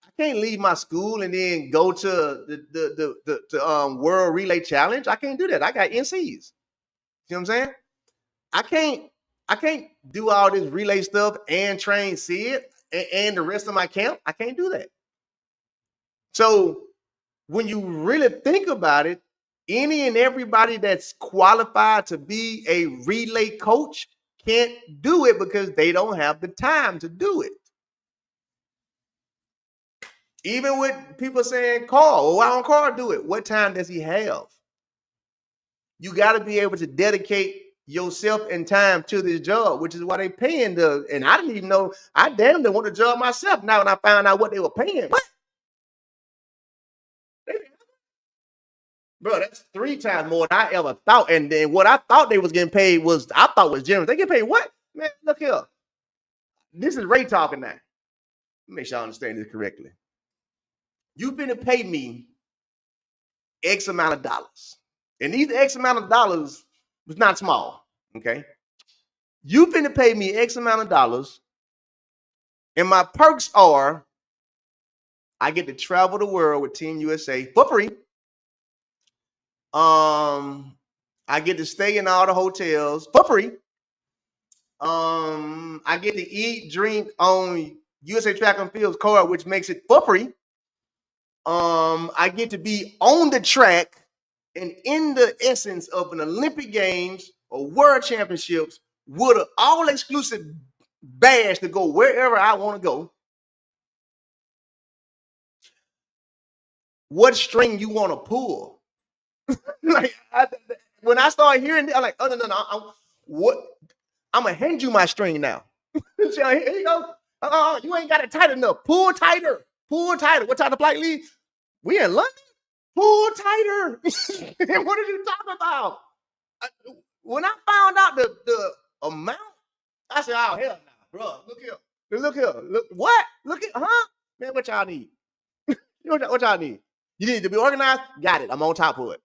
I can't leave my school and then go to the World Relay Challenge. I can't do that. I got NCs. You know what I'm saying? I can't do all this relay stuff and train Sid and the rest of my camp. I can't do that. So when you really think about it, any and everybody that's qualified to be a relay coach can't do it because they don't have the time to do it. Even with people saying, Carl, why don't Carl do it? What time does he have? You got to be able to dedicate yourself and time to this job, which is why they paying and I didn't even know, I damn near want the job myself now when I found out what they were paying. What? Bro, that's 3 times more than I ever thought. And then what I thought they was getting paid was generous. They get paid what? Man, look here. This is Ray talking now. Make sure I understand this correctly. You've been to pay me X amount of dollars. And these X amount of dollars was not small. Okay. You finna pay me X amount of dollars, and my perks are I get to travel the world with Team USA for free. I get to stay in all the hotels for free. I get to eat, drink on USA Track and Field's card, which makes it for free. I get to be on the track and in the essence of an Olympic Games or World Championships with an all-exclusive badge to go wherever I want to go. What string you want to pull? Like when I start hearing, I'm like, oh no, what? I'm gonna hand you my string now. Here you go. You ain't got it tight enough. Pull tighter. Pull tighter. What type of flight lead? We in London? Pull tighter. What are you talking about? When I found out the amount, I said, oh, hell no, bro. Look here. Look here. Look, what? Look at, huh? Man, what y'all need? What y'all need? You need to be organized? Got it. I'm on top of it.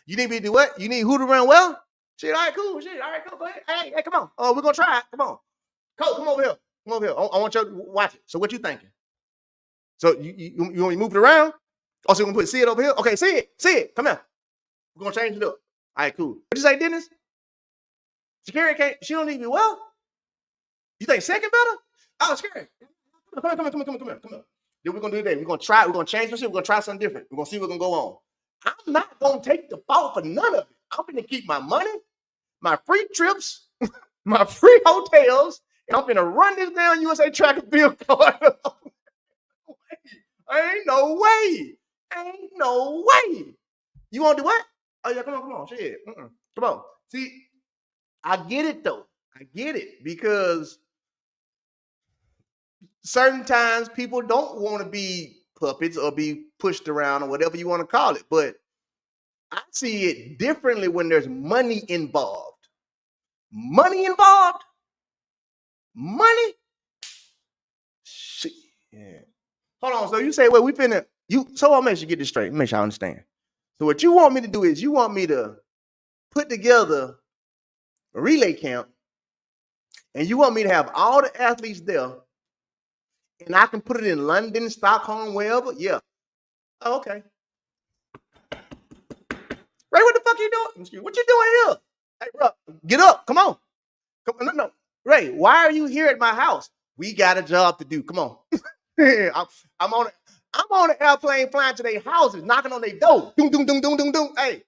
You need me to do what? You need who to run well? Shit, all right, cool. Shit, all right, cool. Go ahead. Hey, come on. Oh, we're going to try it. Come on. Coach, come over here. Come over here. I want you to watch it. So what you thinking? So you want me to move it around? Oh, so you're going to see it over here? Okay, see it. Come here. We're going to change it up. All right, cool. What you say, Dennis? Security can't, she don't need me well? You think second better? Oh, Security. Come here. Then we're going to do that. We're going to change some shit. We're going to try something different. We're going to see what's going to go on. I'm not going to take the fault for none of it. I'm going to keep my money, my free trips, my free hotels, and I'm going to run this down USA Track and Field card. Ain't no way. You want to do what? Oh, yeah, come on. Shit. Come on. See, I get it, though. I get it because certain times people don't want to be puppets or be pushed around or whatever you want to call it. But I see it differently when there's money involved. Money? Shit. Yeah. Hold on. So you say, well, so I'll make sure you get this straight. Make sure I understand. So what you want me to do is you want me to put together a relay camp and you want me to have all the athletes there and I can put it in London, Stockholm, wherever? Yeah. Oh, okay. Ray, what the fuck you doing? What you doing here? Hey, bro, get up. Come on. No. Ray, why are you here at my house? We got a job to do. Come on. I'm on an airplane flying to their houses, knocking on their door. Doom, doom, doom, doom, doom, doom. Hey,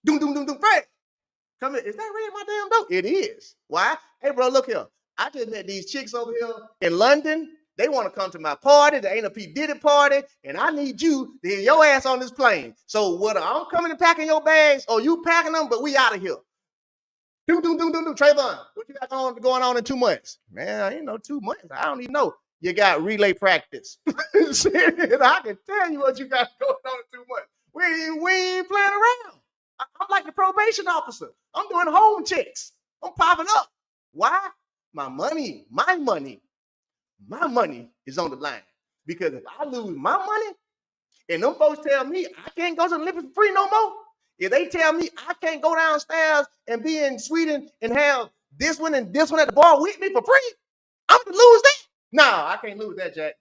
doom, doom, doom, doom. Ray, come here. Is that Ray at my damn door? It is. Why? Hey, bro, look here. I just met these chicks over here in London. They want to come to my party. There ain't a P. Diddy party. And I need you to get your ass on this plane. So whether I'm coming and packing your bags or you packing them, but we out of here. Do. Trayvon, what you got going on in 2 months? Man, I ain't no 2 months. I don't even know. You got relay practice. I can tell you what you got going on in 2 months. We ain't playing around. I'm like the probation officer. I'm doing home checks. I'm popping up. Why? My money is on the line. Because if I lose my money and them folks tell me I can't go to the Olympics for free no more, if they tell me I can't go downstairs and be in Sweden and have this one and this one at the bar with me for free, I'm going to lose that. No, I can't lose that, Jack.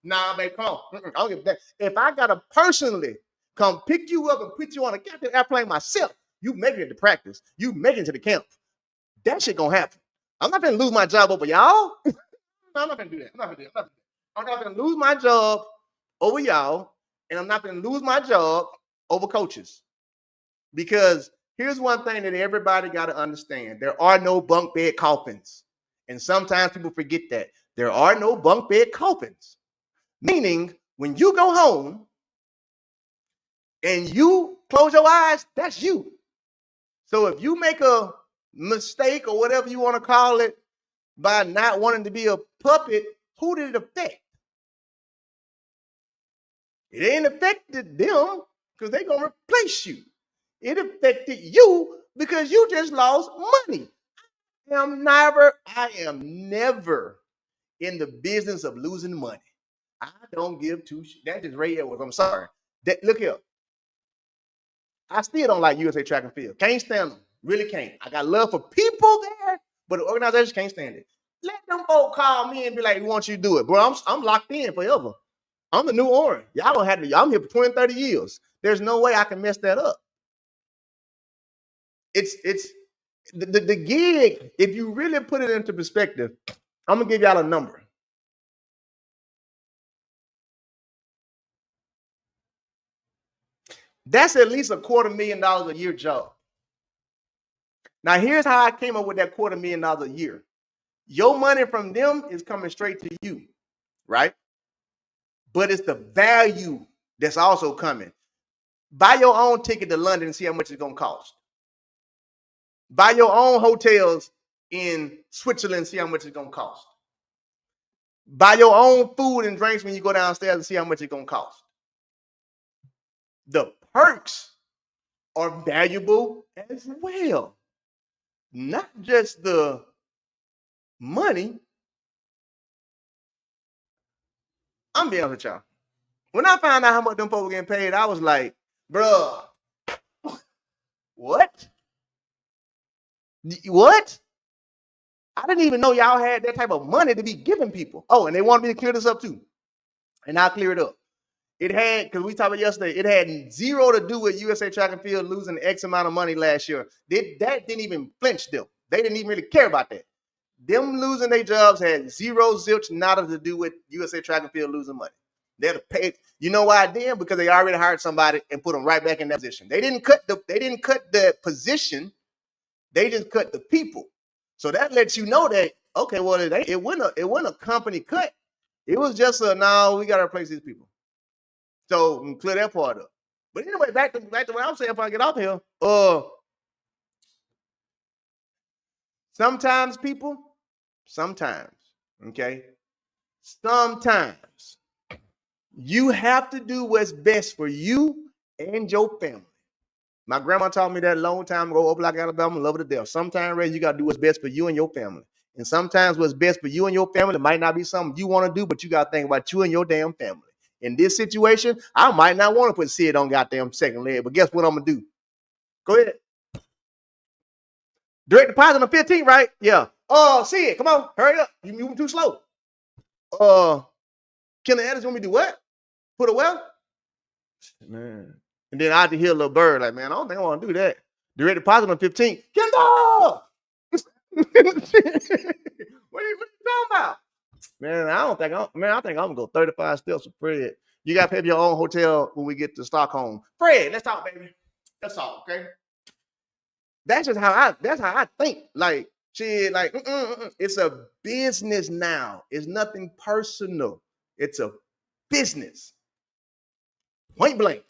Nah, baby, come on. I don't give that. If I got to personally come pick you up and put you on a captain airplane myself, you make it to practice. You make it to the camp. That shit going to happen. I'm not going to lose my job over y'all. No, I'm not going to do that. I'm not going to lose my job over y'all, and I'm not going to lose my job over coaches. Because here's one thing that everybody got to understand. There are no bunk bed coffins. And sometimes people forget that. There are no bunk bed coffins. Meaning, when you go home and you close your eyes, that's you. So if you make a mistake or whatever you want to call it by not wanting to be a puppet, who did it affect? It ain't affected them because they're going to replace you. It affected you because you just lost money. I am never in the business of losing money. I don't give two shit. That's just Ray Edwards. I'm sorry. Look here. I still don't like USA Track and Field. Can't stand them. Really can't. I got love for people there, but the organization can't stand it. Let them folk call me and be like, we want you to do it. Bro, I'm locked in forever. I'm the new orange. Y'all don't have to. I'm here for 20, 30 years. There's no way I can mess that up. It's the gig, if you really put it into perspective, I'm going to give y'all a number. That's at least $250,000 a year job. Now, here's how I came up with that $250,000 a year. Your money from them is coming straight to you, right? But it's the value that's also coming. Buy your own ticket to London and see how much it's going to cost. Buy your own hotels in Switzerland and see how much it's going to cost. Buy your own food and drinks when you go downstairs and see how much it's going to cost. The perks are valuable as well. Not just the money. I'm being honest with y'all. When I found out how much them folks were getting paid, I was like, bruh, what? What? I didn't even know y'all had that type of money to be giving people. Oh, and they wanted me to clear this up too. And I'll clear it up. It had, because we talked about yesterday, it had zero to do with USA Track and Field losing X amount of money last year. That didn't even flinch them. They didn't even really care about that. Them losing their jobs had zero, zilch, nada to do with USA Track and Field losing money. They'd have paid. You know why I did? Because they already hired somebody and put them right back in that position. They didn't cut the position. They just cut the people. So that lets you know that, okay, well, it wasn't a company cut. It was just no, we got to replace these people. So clear that part up. But anyway, back to what I'm saying before I get off here. Sometimes, okay, sometimes you have to do what's best for you and your family. My grandma taught me that a long time ago, Opelika, Alabama, love it to death. Sometimes, Ray, you got to do what's best for you and your family. And sometimes what's best for you and your family might not be something you want to do, but you got to think about you and your damn family. In this situation, I might not want to put Sid on goddamn second leg, but guess what I'm going to do? Go ahead. Direct deposit on the 15th, right? Yeah. Sid, come on, hurry up. You moving too slow. Kenny Addis want me to do what? Put a well? Man. And then I had to hear a little bird like, man, I don't think I want to do that. Direct deposit on the 15th. Kendall! What are you talking about? Man, I think I'm gonna go 35 steps with Fred. You gotta pay for your own hotel when we get to Stockholm. Fred, let's talk, baby. Let's talk, okay? That's just how I think. Like, shit, like, it's a business now. It's nothing personal. It's a business. Point blank.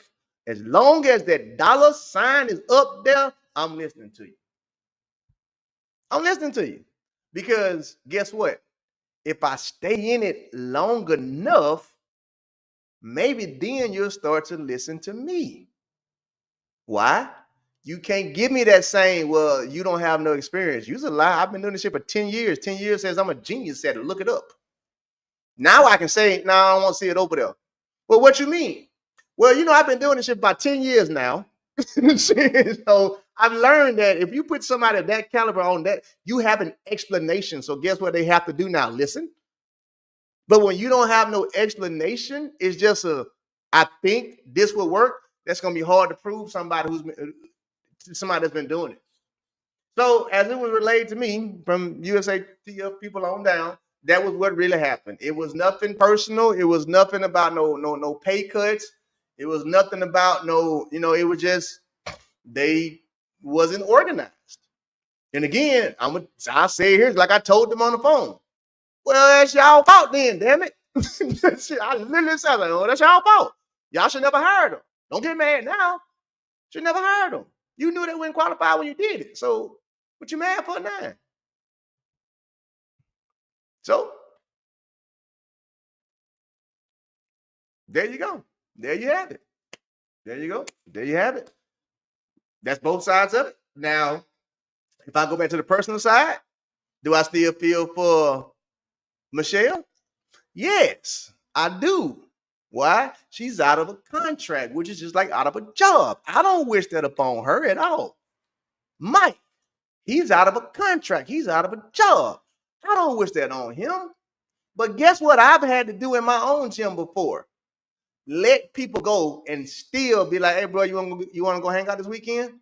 As long as that dollar sign is up there, I'm listening to you. I'm listening to you. Because guess what? If I stay in it long enough, maybe then you'll start to listen to me. Why? You can't give me that saying, well, you don't have no experience. You's a lie. I've been doing this shit for 10 years. 10 years says I'm a genius at it. Look it up. Now I can say, no, I don't want to see it over there. Well, what you mean? Well, you know, I've been doing this shit for about 10 years now. So I've learned that if you put somebody of that caliber on that, you have an explanation. So guess what they have to do now? Listen. But when you don't have no explanation, it's just I think this will work. That's going to be hard to prove somebody that's been doing it. So as it was relayed to me from USA people on down, that was what really happened. It was nothing personal. It was nothing about no pay cuts. It was nothing about it was just they wasn't organized. And again, I'll say here, like I told them on the phone. Well, that's y'all fault then, damn it. I literally said, like, oh, that's y'all fault. Y'all should never hire them. Don't get mad now. Should never hire them. You knew they wouldn't qualify when you did it. So what you mad for now? So there you go. There you have it. There you go. There you have it. That's both sides of it. Now, if I go back to the personal side, do I still feel for Michelle? Yes, I do. Why? She's out of a contract, which is just like out of a job. I don't wish that upon her at all. Mike, he's out of a contract. He's out of a job. I don't wish that on him. But guess what I've had to do in my own gym before? Let people go and still be like, hey, bro, you want to go hang out this weekend?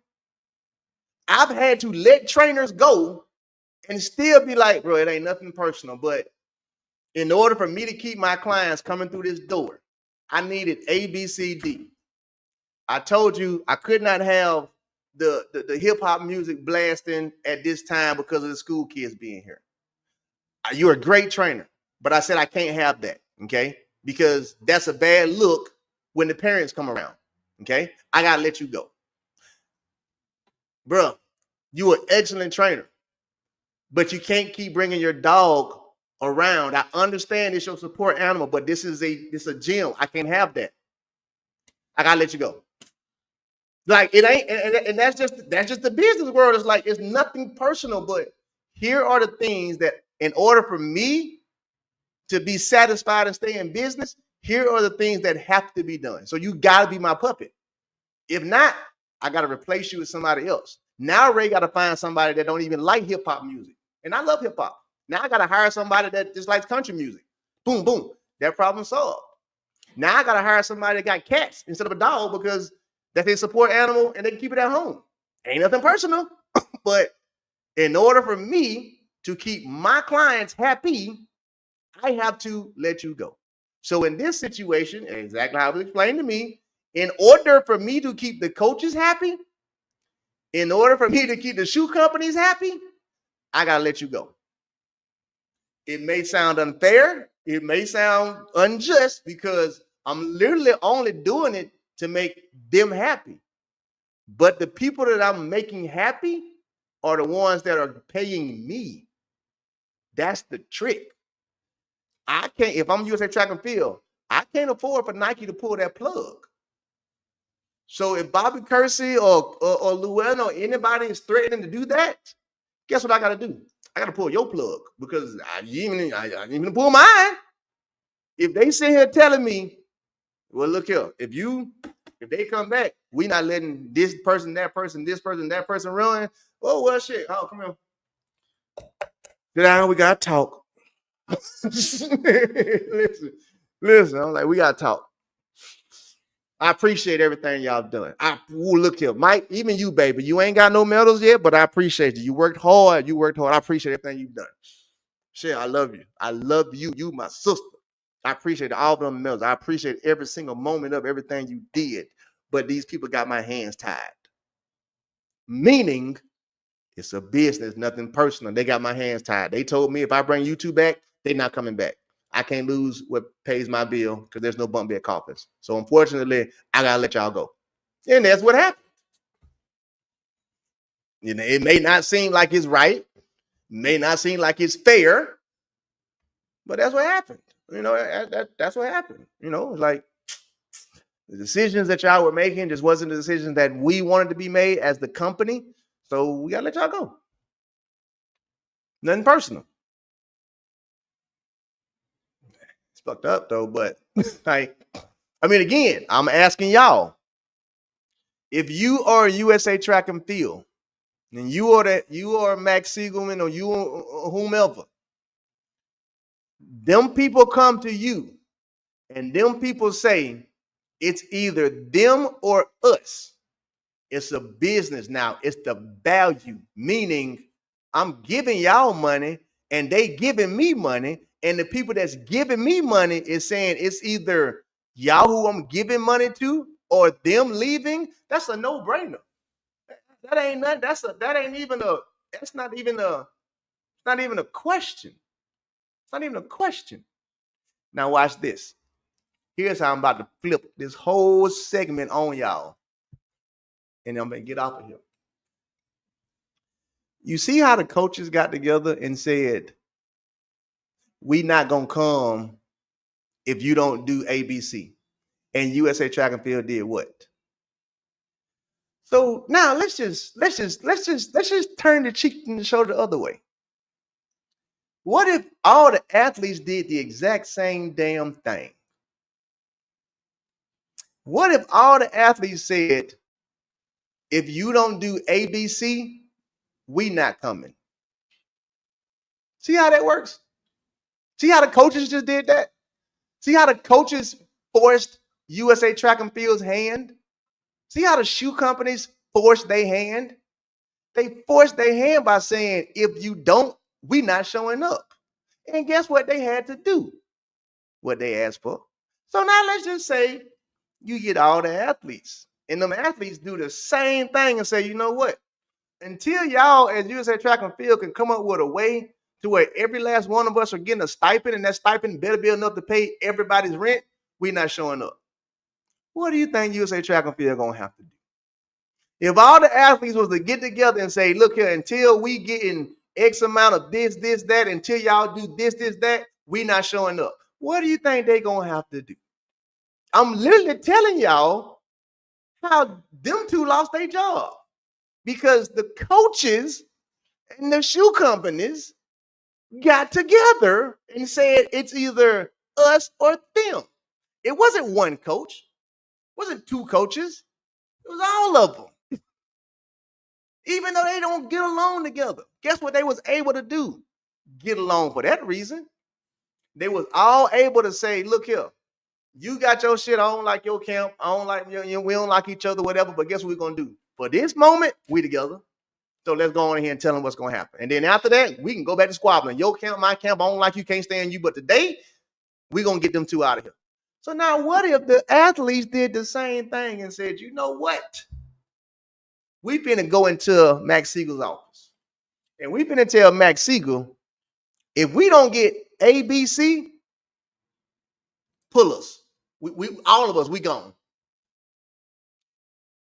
I've had to let trainers go and still be like, bro, it ain't nothing personal. But in order for me to keep my clients coming through this door, I needed A, B, C, D. I told you I could not have the hip hop music blasting at this time because of the school kids being here. You're a great trainer, but I said I can't have that, okay? Because that's a bad look when the parents come around, okay? I gotta let you go. Bro, you're an excellent trainer, but you can't keep bringing your dog around. I understand it's your support animal, but this is a gym. I can't have that. I gotta let you go. Like it ain't, and that's just the business world. It's like it's nothing personal, but here are the things that in order for me to be satisfied and stay in business, here are the things that have to be done. So you gotta be my puppet. If not, I gotta replace you with somebody else. Now Ray gotta find somebody that don't even like hip hop music, and I love hip hop. Now I gotta hire somebody that just likes country music. Boom, boom, that problem solved. Now I gotta hire somebody that got cats instead of a dog because that's their support animal and they can keep it at home. Ain't nothing personal, but in order for me to keep my clients happy, I have to let you go. So in this situation, exactly how it was explained to me, in order for me to keep the coaches happy, in order for me to keep the shoe companies happy, I gotta let you go. It may sound unfair, it may sound unjust because I'm literally only doing it to make them happy. But the people that I'm making happy are the ones that are paying me. That's the trick. I can't, if I'm USA Track and Field, I can't afford for Nike to pull that plug. So if Bobby Kersey or Llewellyn or anybody is threatening to do that, guess what I got to do? I got to pull your plug because I didn't even pull mine. If they sit here telling me, well, look here, if they come back, we not letting this person, that person, that person run. Oh, well, shit. Oh, come here. Sit down. We got to talk. listen. I'm like, we got to talk. I appreciate everything y'all done. Look here, Mike, even you, baby. You ain't got no medals yet, but I appreciate you. You worked hard. I appreciate everything you've done. Shit, I love you. I love you. You, my sister. I appreciate all of them medals. I appreciate every single moment of everything you did. But these people got my hands tied. Meaning, it's a business, nothing personal. They got my hands tied. They told me if I bring you two back, they're not coming back. I can't lose what pays my bill because there's no bump bed coffins. So unfortunately, I gotta let y'all go. And that's what happened. You know, it may not seem like it's right, may not seem like it's fair, but that's what happened. You know, that's what happened. You know, like the decisions that y'all were making just wasn't the decisions that we wanted to be made as the company. So we gotta let y'all go. Nothing personal. It's fucked up though, but like, I mean, again, I'm asking y'all, if you are USA Track and Field, and you are Max Siegelman or you or whomever, them people come to you, and them people say it's either them or us. It's a business now. It's the value, meaning I'm giving y'all money, and they giving me money, and the people that's giving me money is saying it's either y'all who I'm giving money to or them leaving. That's a no-brainer. That ain't nothing. That's not even a question. It's not even a question. Now watch this. Here's how I'm about to flip this whole segment on y'all. And I'm gonna get off of here. You see how the coaches got together and said, we not gonna come if you don't do ABC. And USA Track and Field did what? So now let's just turn the cheek and the shoulder the other way. What if all the athletes did the exact same damn thing? What if all the athletes said, if you don't do ABC, we not coming? See how that works? See how the coaches just did that? See how the coaches forced USA Track and Field's hand? See how the shoe companies forced their hand? They forced their hand by saying, if you don't, we not showing up. And guess what they had to do? What they asked for. So now let's just say you get all the athletes, and them athletes do the same thing and say, you know what? Until y'all as USA Track and Field can come up with a way to where every last one of us are getting a stipend, and that stipend better be enough to pay everybody's rent, we not showing up. What do you think USA Track and Field gonna have to do? If all the athletes was to get together and say, look here, until we get in X amount of this, that, until y'all do this, that, we not showing up. What do you think they gonna have to do? I'm literally telling y'all how them two lost their job, because the coaches and the shoe companies got together and said it's either us or them. It wasn't one coach. It wasn't two coaches. It was all of them. Even though they don't get along together. Guess what they was able to do? Get along for that reason. They was all able to say, look here, you got your shit, I don't like your camp, I don't like you, we don't like each other, whatever, but guess what we're going to do? For this moment, we together. So let's go on in here and tell them what's going to happen. And then after that, we can go back to squabbling. Your camp, my camp, I don't like you, can't stand you, but today, we're going to get them two out of here. So now what if the athletes did the same thing and said, you know what? We finna go into Max Siegel's office. And we finna tell Max Siegel, if we don't get ABC, pull us. We all of us, we gone.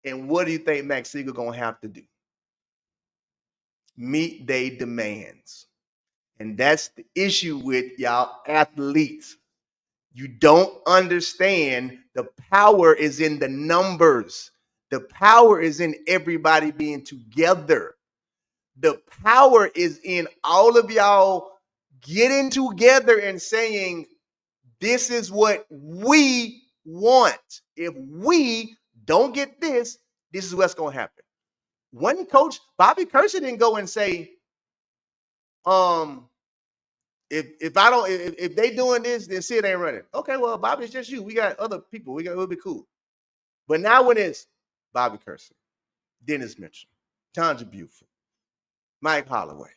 And what do you think Max Siegel gonna have to do? Meet their demands. And that's the issue with y'all athletes. You don't understand the power is in the numbers. The power is in everybody being together. The power is in all of y'all getting together and saying, this is what we want. If we don't get this, this is what's going to happen. One coach, Bobby Kersey, didn't go and say, if they doing this, then Sid ain't running. Okay, well, Bobby, it's just you. We got other people. It'll be cool. But now when it's Bobby Kersey, Dennis Mitchell, Tanja Buford, Mike Holloway,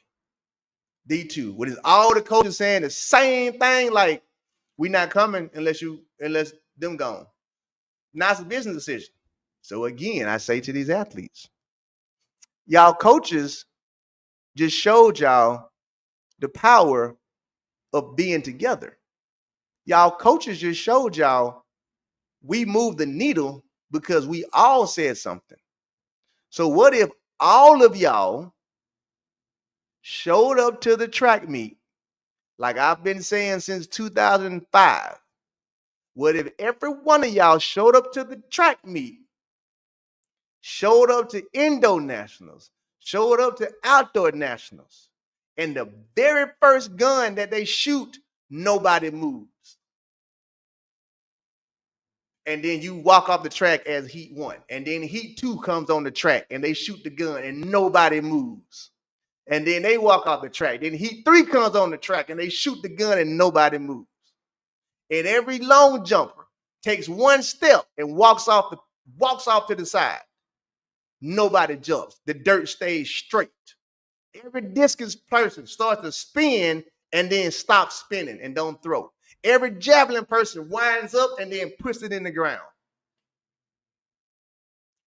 D2, what is all the coaches saying the same thing, like, we not coming unless them gone. Now it's a business decision. So again, I say to these athletes, y'all coaches just showed y'all the power of being together. Y'all coaches just showed y'all we moved the needle because we all said something. So what if all of y'all showed up to the track meet, like I've been saying since 2005? What if every one of y'all showed up to the track meet, showed up to Indo Nationals, showed up to Outdoor Nationals, and the very first gun that they shoot, nobody moves? And then you walk off the track as Heat 1. And then Heat 2 comes on the track and they shoot the gun and nobody moves. And then they walk off the track. Then Heat 3 comes on the track and they shoot the gun and nobody moves. And every long jumper takes one step and walks off to the side. Nobody jumps. The dirt stays straight. Every discus person starts to spin and then stops spinning and don't throw. Every javelin person winds up and then puts it in the ground.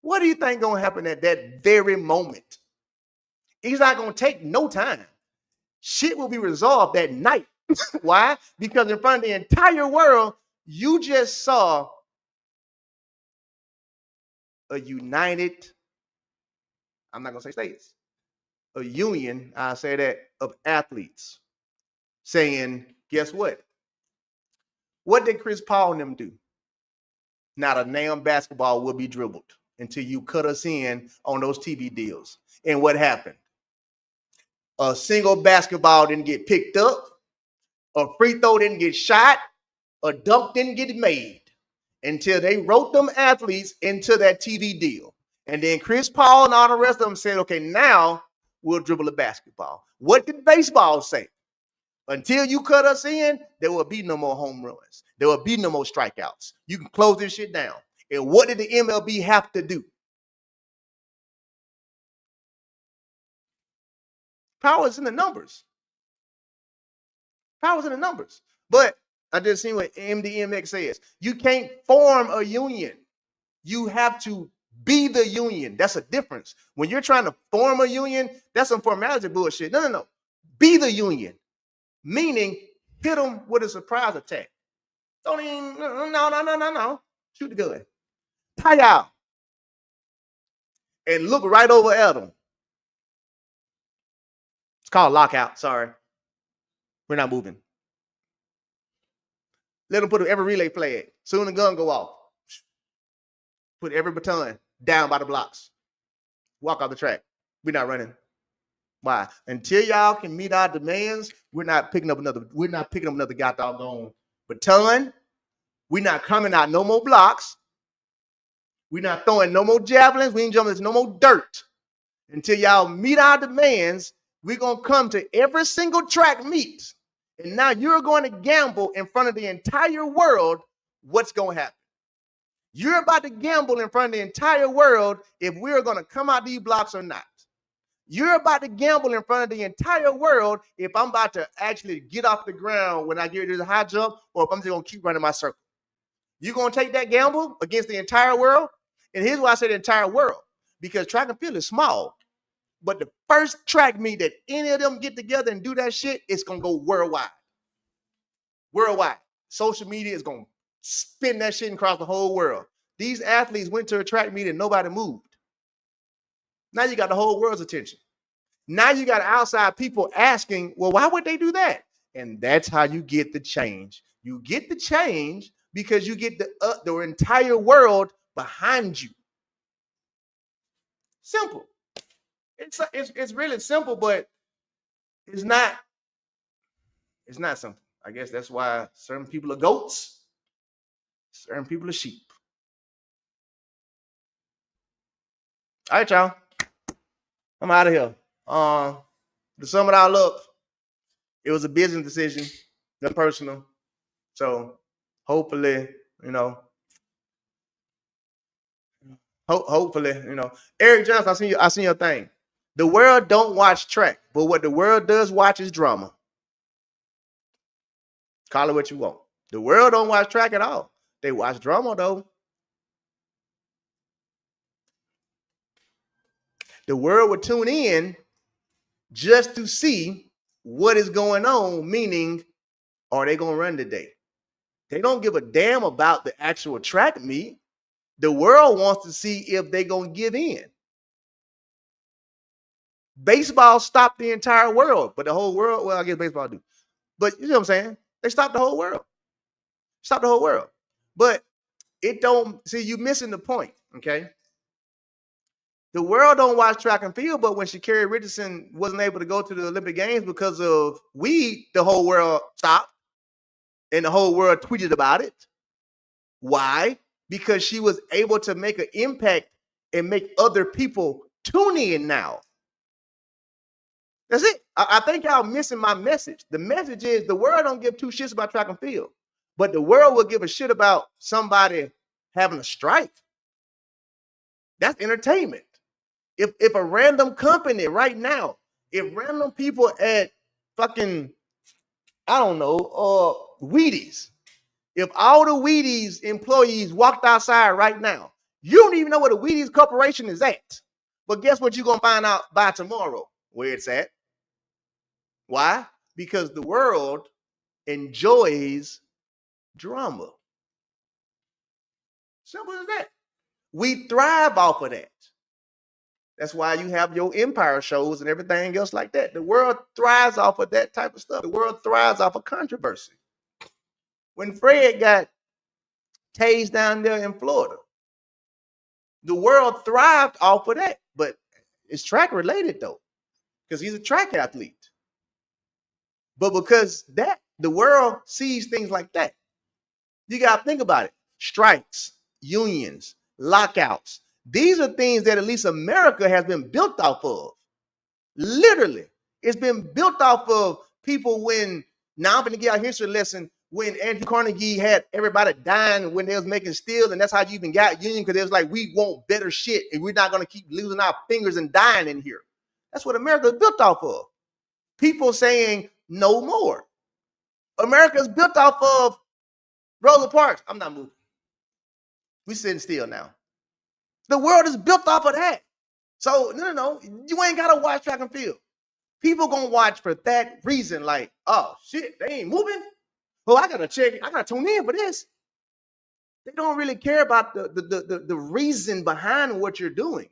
What do you think gonna happen at that very moment? It's not gonna take no time. Shit will be resolved that night. Why? Because in front of the entire world, you just saw a united, I'm not gonna say states, a union, I say that, of athletes saying, guess what? What did Chris Paul and them do? Not a damn basketball will be dribbled until you cut us in on those TV deals. And what happened? A single basketball didn't get picked up. A free throw didn't get shot. A dunk didn't get made. until they wrote them athletes into that TV deal. And then Chris Paul and all the rest of them said, okay, now we'll dribble a basketball. What did baseball say? Until you cut us in, there will be no more home runs. There will be no more strikeouts. You can close this shit down. And what did the MLB have to do? Power is in the numbers. Power's in the numbers. But I just seen what MDMX says. You can't form a union. You have to be the union. That's a difference. When you're trying to form a union, that's some formality bullshit. No. Be the union. Meaning, hit them with a surprise attack. Don't even, no. Shoot the gun. Tie out. And look right over at them. It's called lockout. Sorry. We're not moving. Let them put every relay flag. Soon the gun go off. Put every baton down by the blocks. Walk off the track. We're not running. Why? Until y'all can meet our demands, we're not picking up another goddamn baton. We're not coming out no more blocks. We're not throwing no more javelins. We ain't jumping no more dirt. Until y'all meet our demands, we're gonna come to every single track meet. And now you're going to gamble in front of the entire world what's going to happen. You're about to gamble in front of the entire world if we're going to come out these blocks or not. You're about to gamble in front of the entire world if I'm about to actually get off the ground when I get to the high jump, or if I'm just going to keep running my circle. You're going to take that gamble against the entire world? And here's why I say the entire world. Because track and field is small. But the first track meet that any of them get together and do that shit, it's going to go worldwide. Worldwide. Social media is going to spin that shit across the whole world. These athletes went to a track meet and nobody moved. Now you got the whole world's attention. Now you got outside people asking, well, why would they do that? And that's how you get the change. You get the change because you get the entire world behind you. Simple. It's really simple, but it's not simple. I guess that's why certain people are goats, certain people are sheep. All right, y'all. I'm out of here. To sum it all up, it was a business decision, not personal. So hopefully, Eric Johnson, I seen your thing. The world don't watch track, but what the world does watch is drama. Call it what you want. The world don't watch track at all. They watch drama though. The world would tune in just to see what is going on, meaning, are they going to run today? They don't give a damn about the actual track meet. The world wants to see if they're going to give in. Baseball stopped the entire world, but the whole world, well, I guess baseball do. But you know what I'm saying? They stopped the whole world. Stop the whole world. But it don't, see, you missing the point, okay? The world don't watch track and field, but when Sha'Carri Richardson wasn't able to go to the Olympic Games because of weed, the whole world stopped. And the whole world tweeted about it. Why? Because she was able to make an impact and make other people tune in now. That's it. I think y'all missing my message. The message is the world don't give two shits about track and field, but the world will give a shit about somebody having a strike. That's entertainment. If a random company right now, if random people at fucking, I don't know, Wheaties, if all the Wheaties employees walked outside right now, you don't even know where the Wheaties Corporation is at. But guess what you're going to find out by tomorrow? Where it's at. Why? Because the world enjoys drama. Simple as that. We thrive off of that. That's why you have your Empire shows and everything else like that. The world thrives off of that type of stuff. The world thrives off of controversy. When Fred got tased down there in Florida, the world thrived off of that. But it's track related though, because he's a track athlete. But because that the world sees things like that, you got to think about it. strikes, unions, lockouts. These are things that at least America has been built off of. Literally, it's been built off of people when, now I'm going to give you a history lesson, when Andrew Carnegie had everybody dying when they was making steel, and that's how you even got union, because it was like, we want better shit, and we're not going to keep losing our fingers and dying in here. That's what America is built off of. People saying no more. America is built off of Rosa Parks. I'm not moving. We sitting still now. The world is built off of that. So no, you ain't gotta watch track and field. People gonna watch for that reason, like, oh shit, they ain't moving. Well, I gotta check, I gotta tune in for this. They don't really care about the reason behind what you're doing.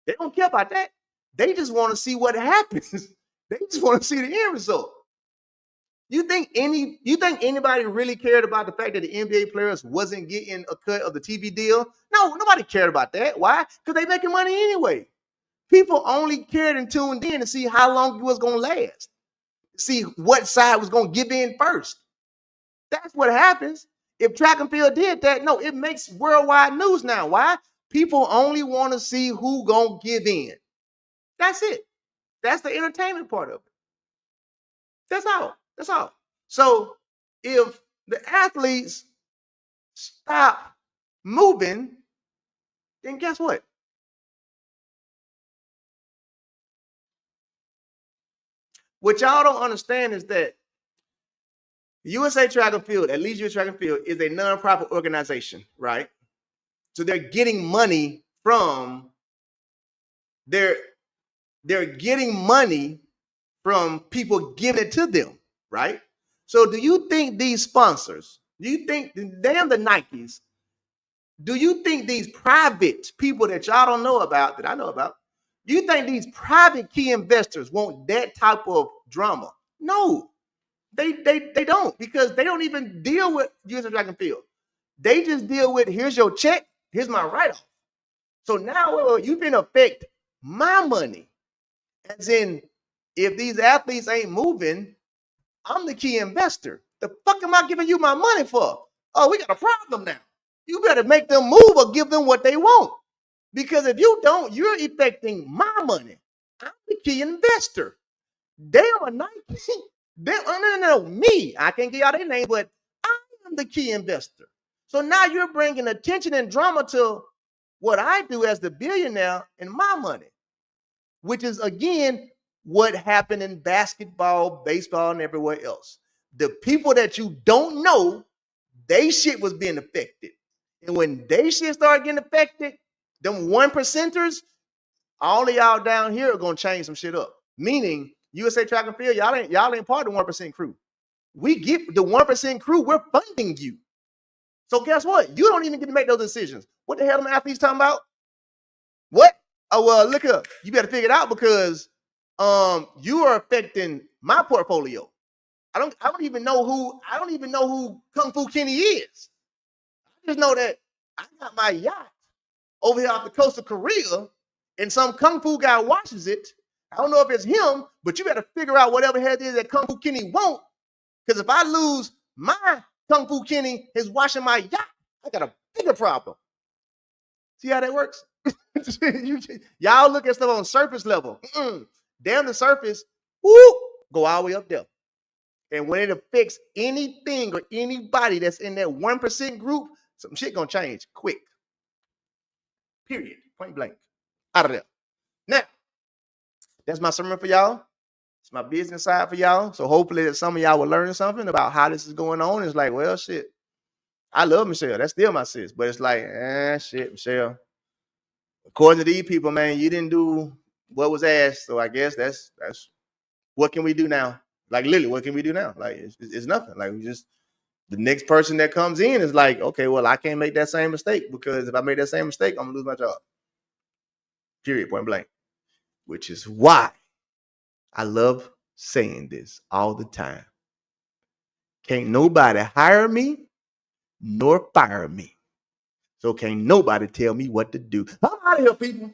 They don't care about that. They just want to see what happens. They just want to see the end result. You think anybody really cared about the fact that the NBA players wasn't getting a cut of the TV deal? No, nobody cared about that. Why? Because they making money anyway. People only cared and tuned in to see how long it was going to last. See what side was going to give in first. That's what happens. If track and field did that, no, it makes worldwide news now. Why? People only want to see who going to give in. That's it. That's the entertainment part of it. That's all. That's all. So if the athletes stop moving, then guess what? What y'all don't understand is that USA Track and Field, at least USA Track and Field, is a nonprofit organization, right? So they're getting money from they're getting money from people giving it to them, right? So do you think these sponsors, do you think, damn the Nikes, do you think these private people that y'all don't know about, that I know about, do you think these private key investors want that type of drama? No, they don't, because they don't even deal with USA Track and Field. They just deal with, here's your check, here's my write-off. So now you can affect my money. As in, if these athletes ain't moving, I'm the key investor. The fuck am I giving you my money for? Oh, we got a problem now. You better make them move or give them what they want. Because if you don't, you're affecting my money. I'm the key investor. Damn a Nike. No, me. I can't give y'all their name, but I am the key investor. So now you're bringing attention and drama to what I do as the billionaire and my money, which is, again, what happened in basketball, baseball, and everywhere else. The people that you don't know, they shit was being affected. And when they shit started getting affected, them 1%ers, all of y'all down here are going to change some shit up. Meaning, USA Track and Field, y'all ain't part of the 1% crew. We get the 1% crew, we're funding you. So guess what? You don't even get to make those decisions. What the hell are the athletes talking about? What? Oh, well, look up. You better figure it out, because you are affecting my portfolio. I don't even know who Kung Fu Kenny is. I just know that I got my yacht over here off the coast of Korea, and some Kung Fu guy watches it. I don't know if it's him, but you better figure out whatever it is that Kung Fu Kenny won't. Because if I lose my Kung Fu Kenny is watching my yacht, I got a bigger problem. See how that works? Y'all look at stuff on surface level. Down the surface, whoop, go all the way up there. And when it affects anything or anybody that's in that 1% group, some shit gonna change quick. Period. Point blank. Out of there. Now, that's my sermon for y'all. It's my business side for y'all. So hopefully that some of y'all will learn something about how this is going on. It's like, well, shit. I love Michelle. That's still my sis. But it's like, shit, Michelle. According to these people, man, you didn't do what was asked. So I guess that's what can we do now? Like, literally, what can we do now? Like, it's nothing. Like, we just, the next person that comes in is like, okay, well, I can't make that same mistake, because if I make that same mistake, I'm gonna lose my job. Period, point blank. Which is why I love saying this all the time. Can't nobody hire me nor fire me. So can't nobody tell me what to do. I'm out of here, people.